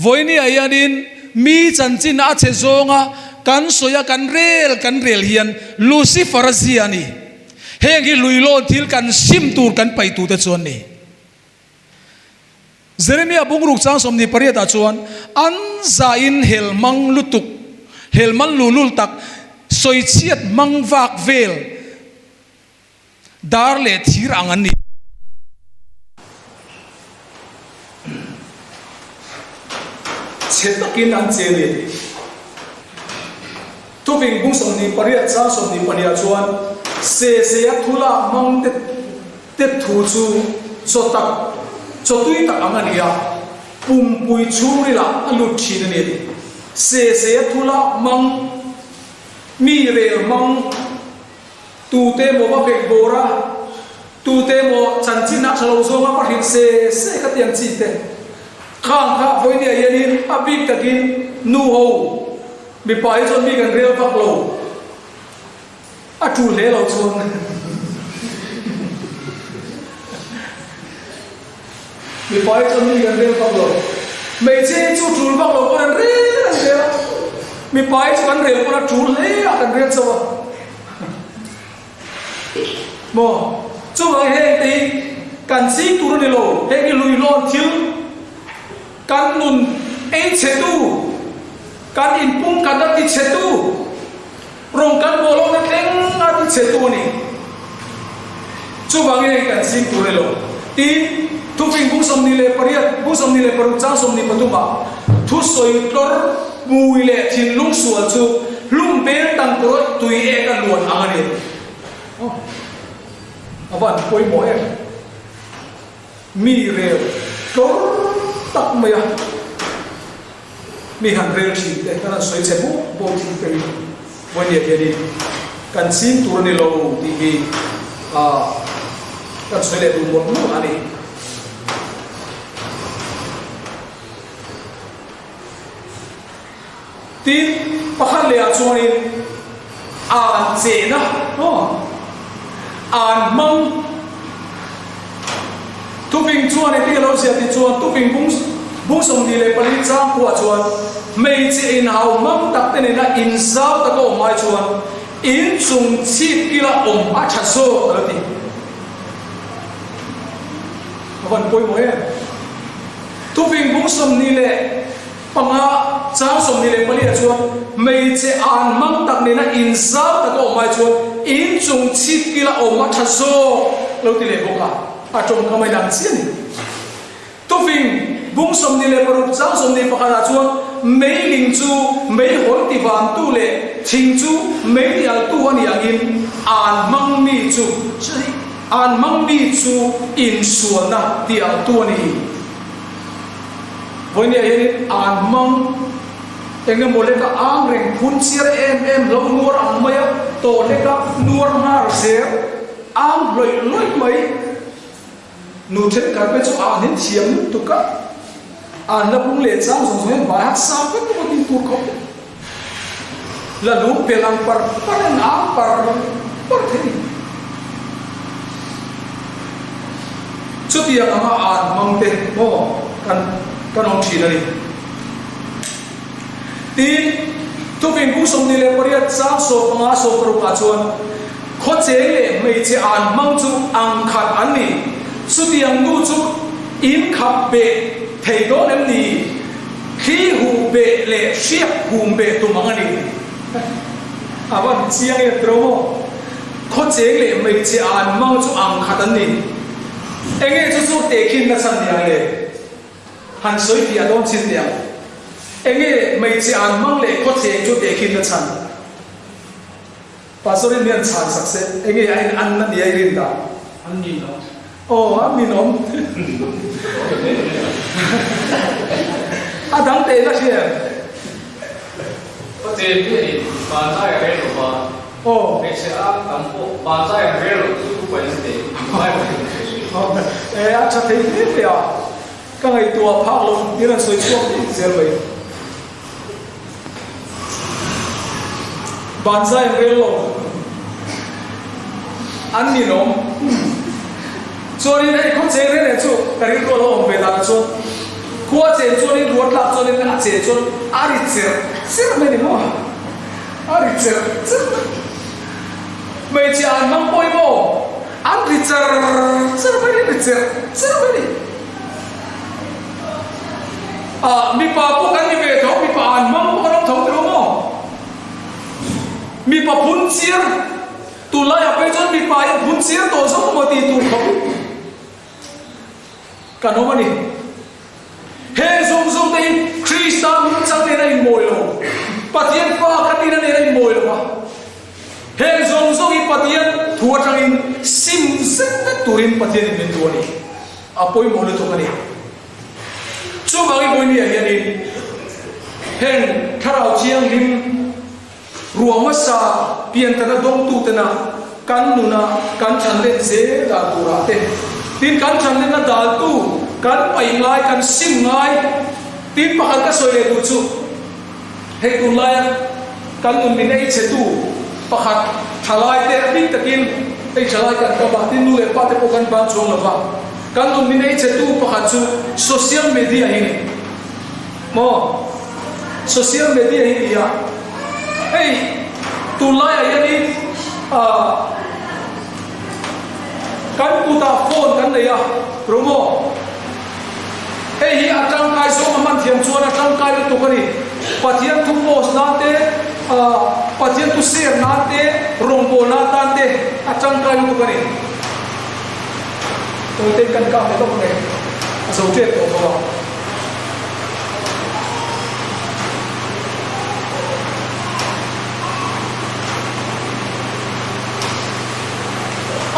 voini ayanin mi chanchin a che zonga kan soya kan rel hian lucifer ziani hengi luilo thil kan sim tur kan pai tu te chon ni Jeremia bungruk chang som ni pariata chuan an za in helmang lutuk helman lulul tak soi chiat mangwak vel dar le thir angan ni chetakin an chele tu ving bung som ni pariat chang som ni pania chuan se ya thula mang te thu chu chotak chotui tak angania pum pui churi la alut thin ni se ya thula mang mi rel mang tu te mo ba bek bora tu te mo chanchin na chalo zo ma pahin se ka tiang chi te khang kha voi dia yanin abik takin nu ho mi pai chon mi kan rel vak lo a tu le lo chon mi pai chon mi kan rel vak lo mei che chu tul vak lo kan rel mi pai chon rel ko na tu le a kan rel chawa mo chu ngai he ti kan sing tur ni lo he ki lui lon thil kan nun e che tu kan in pung kan da ti che tu rong kan bolo na teng a ti che tu ni chu ngai kan sing tur ni lo ti tu ping bung som ni le pariat bung som ni le paru cha som ni patuma thu soi tor mui le thin lung sual chu lum bel tang pro tui e kan luan angani avan koi mo em mi rel tor tak maya mi han rel chi te kana soi che bo chi pe bo ni ye kan sim tur ni lo ti gi kan soi le du mo nu ani tin pakhan le a chuanin an che na no an mang tu ping chuan e ti lo sia ti chuan tu ping bung som ni le pali chang kwa chuan mei che in hau mang tak te ne na in zau ta ko mai chuan in chung chi ki la om a tha so ti วันป่วยหมดทุกวิ่งบุ้งสมนี่แหละปังอาจ้างสมนี่แหละมาเรียกชวนไม่จะอ่านมั่งตักเนี่ยนะอินซาตะก็ออกมาชวนอินจงชิดกิละออกมาทัศโซเราติเลยบอกอาจงทำไมดังเสียนทุกวิ่งบุ้งสมนี่แหละปรุจ้างสมนี่ปะการชวนไม่ลิงจูไม่หัวติวันตู้เลยทิ้งจูไม่ยาตู้วันอย่างอินอ่านมั่งมีจูใช่อ่านมั่งมีจูอินส่วนนะเดียวตัวนี้วันนี้เห็นอ่านมั่งเองก็โมเลก็อ่างเร่งพุ่นเสียเอ็มแล้วนัวอ่างไม่โตเล็กก็นัวมาเสียอ่างลอยไม่นูเช่นกันเป็นสุอ่านเห็นเทียมตุกะอ่านแล้วพุ่งเลี้ยงสาวสองคนบาดสาวก็ตัวที่ตัวเขาแล้วนูเปลังปาร์นอ่างปาร์ที่ชุดที่ยังมาอ่านมั่งเต็มโม่กันน้องชีนั่นเองทีทุกสิ่งผู้ทรงนี่เลยปริยัติสร้างโสภณาโสปรุกาชวนโคเจเลยไม่จะอ่านมั่งจุอังขัดอันนี้สุดที่ยังงูจุอินขับเบะเทโดนนี้ขี้หูเบะเละเชียบหูเบะตัวมังอันนี้วันเชียงเนี่ยตรงโคเจเลยไม่จะอ่านมั่งจุอังขัดอันนี้เองเนี่ยจุดเตะขินนั่นสัญญาเลยหันสวยเดียดอนชิ้นเดียวเองเนี่ยไม่จะอ่านมั่งเลยโคเจจุดเตะขินนั่นสัญภาษาเรียนชันสักเซเองเนี่ยอันนั้นยังเรียนได้อันนี้เนาะโอ้มีน้องดังเตะก็เชียร์ก็เจนี่บางใจเรื่องว่าโอ้ไม่ใช่อ่านตั้งพวกบางใจเรื่องทุกคนเตะไม่เหมือนอาจจะเทียบเลยอ่ะก็ไอตัวพักลงนี่เราสวยช่วงนี้เสียเลยบางใจเรื่องอันนี้น้องส่วนนี้ไอ้คนเจริญเนี่ยจู่แต่ที่ตัวเราไม่ได้จู่ขั้วเจริญส่วนนี้รวดลับส่วนนี้น่าเจริญส่วนอาริเจริญเสียไม่ได้มั้งอาริเจริญไม่ใช่อันมั่งป่วยมั้งอันริเจริญเสียไม่ได้ริเจริญเสียไม่ได้มีป่าพวกกันมีเบทเขามีป่าอันมั่งพวกเราท้องตรงมั้งมีป่าพุ่นเสียตุลาอยากไปจนมีป่าอย่างพุ่นเสียตัวสมมติตุลเขากันโน้มันนี่เฮ้ซุ่มแต่คริสต์มันจังเนี่ยได้มวยลงปฏิญาณฟ้ากันนี่นั่นได้มวยลงวะเฮ้ซุ่มอีปฏิญาณทัวร์จังอินซิมซิมแต่ตัวอินปฏิญาณเป็นตัวนี้apoiมวยลงตรงนี้ช่วงบางอีปอยนี่อย่างนี้เฮ้ถ้าเราเชียงริมรวมว่าซาเปลี่ยนแต่ละดงตูแต่นะกันนูนะกันฉันเล่นเสียดาตัวเต้ทีนกันฉันเล่นน่ะดาตูกันไปง่ายกันซิมง่ายทีนปากก็สวยเลยดูชุให้ตุลายกันนูนี่ไอ้เชตูปากทลายเตะบิ๊กตะกินไอ้ทลายกันกระบะทีนนูเลยป้าเตะพวกกันบ้านช่วงละว่ากันนูนี่ไอ้เชตูปากชูโซเชียลมีเดียนี่มอโซเชียลมีเดียนี่อ่ะเฮ้ยตุลายอย่างนี้กันกูตาโฟนกันเลยอะรู้มั้ยเฮ้ยอาจารย์กายส่งมันเทียมชวนอาจารย์กายตัวกันนี่ปัจจัยทุกโพสนาเตปัจจัยทุกเสียนาเตรงโบนาตันเตอาจารย์กายตัวกันนี่ตัวเต็มกันก้าวไม่ต้องเลยสมเด็จตัวเขา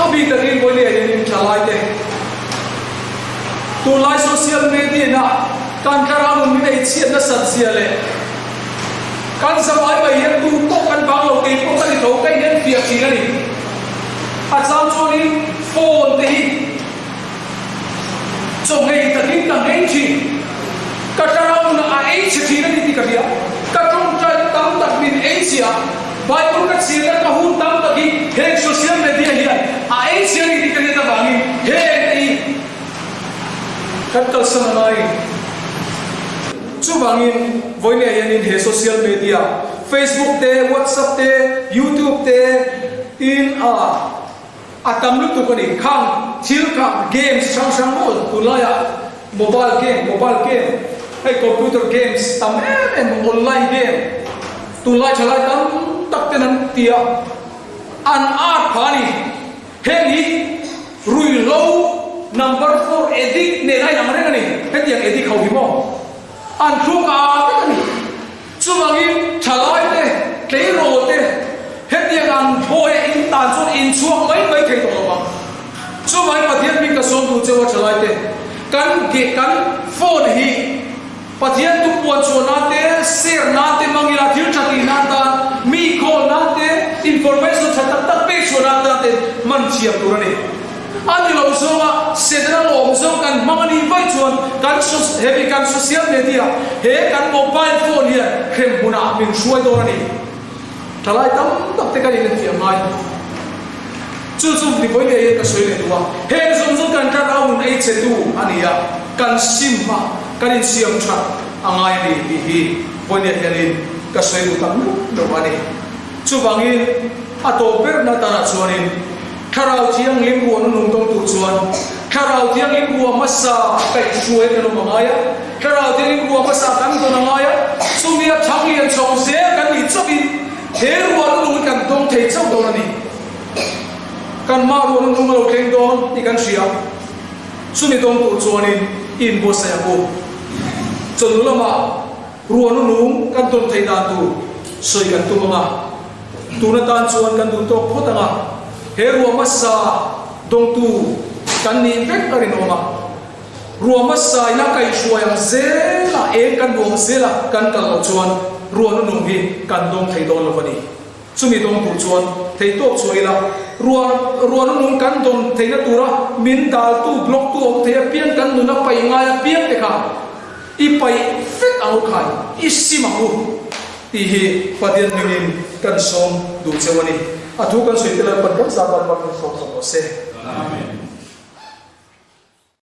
अभी तक इन बोले इन चलाते तो लाइ social media ना कान करा मुझे नहीं चाहिए ना सब्जियाँ ले कान सवाई भाई ये तू तो कान बांग लोग के को कल तो कहीं नहीं फिर चीज़ नहीं आसाम चोरी फोन दे जो नहीं तकिन का नहीं थी कटरा मुझे आई चीज़ नहीं थी करिया कटरा मुझे तम तक भी नहीं चिया बाइबल का चीज़ का हूँ तम तक ही एक सोशल मीडिया ही आई चीज़ नहीं करने तक आनी हे नहीं कटल समाई चुबांगिन वही नहीं यानी हे सोशल मीडिया फेसबुक ते व्हाट्सएप ते यूट्यूब ते इन तमलुक तो करी खां thil ka games sang mo tulaya mobile game hay computer games tam online game tulai chalai tam tak tenan tia an art phani heli rui lo number 4 edit ne rai namre ngani heti yang edit khau bimo an thu ka te ni chuwangi chalai te ke ro te heti yang an boy in tan chon in chuang mai thei to ba chuwai pathian mi ka som du chewa chalai te kan phone hi pathian tu puan chona te share na te mangila thil thati na ta mi call na te information thata tak pe chona ta te man chiam turani ani lo zonga sedra lo zong kan mangani vai chuan kan heavy kan social media he kan mobile phone here khem buna min suai dorani thalai tam tak te kan in fiam mai chu ni boi le ka soi le tuwa he zong kan ka raun ai che tu ania kan simma kan in siam tha angai ni hi boi le hianin ka soi lu tam do ani chu bangin ato per na ta na chuanin kharau thiang lim ruan nung tong tu chuan kharau thiang lim ruwa masa kai suai kan mangaya kharau thiang lim ruwa masa kan to nangaya sumia thangli an chong se kan ni chobin he ruan nung kan tong thei chau do ani kan ma ruan nung lo kleng don ti kan sia sumi tong tu chuanin in bo sa ko chon lama ruan nung kan tong thei da tu soi kan tu manga tuna tan chuan kan du to photanga he ruwa masa dong tu kan ni vek karin oma ruwa masa ina kai suayang zela kan ruwa zela kan kal chuan ruwa nu nung hi kan dong thei don lo bani chumi dong tu chuan thei top chuaila ruwa nu nung kan dong thei na tura min dal tu block tu ok thei pian kan nu na pai nga ya pian te kha I pai vek au khai isimahu ti hi padian mingin kan som du chewani atu kan suitela pan kan sa ban ban so se amen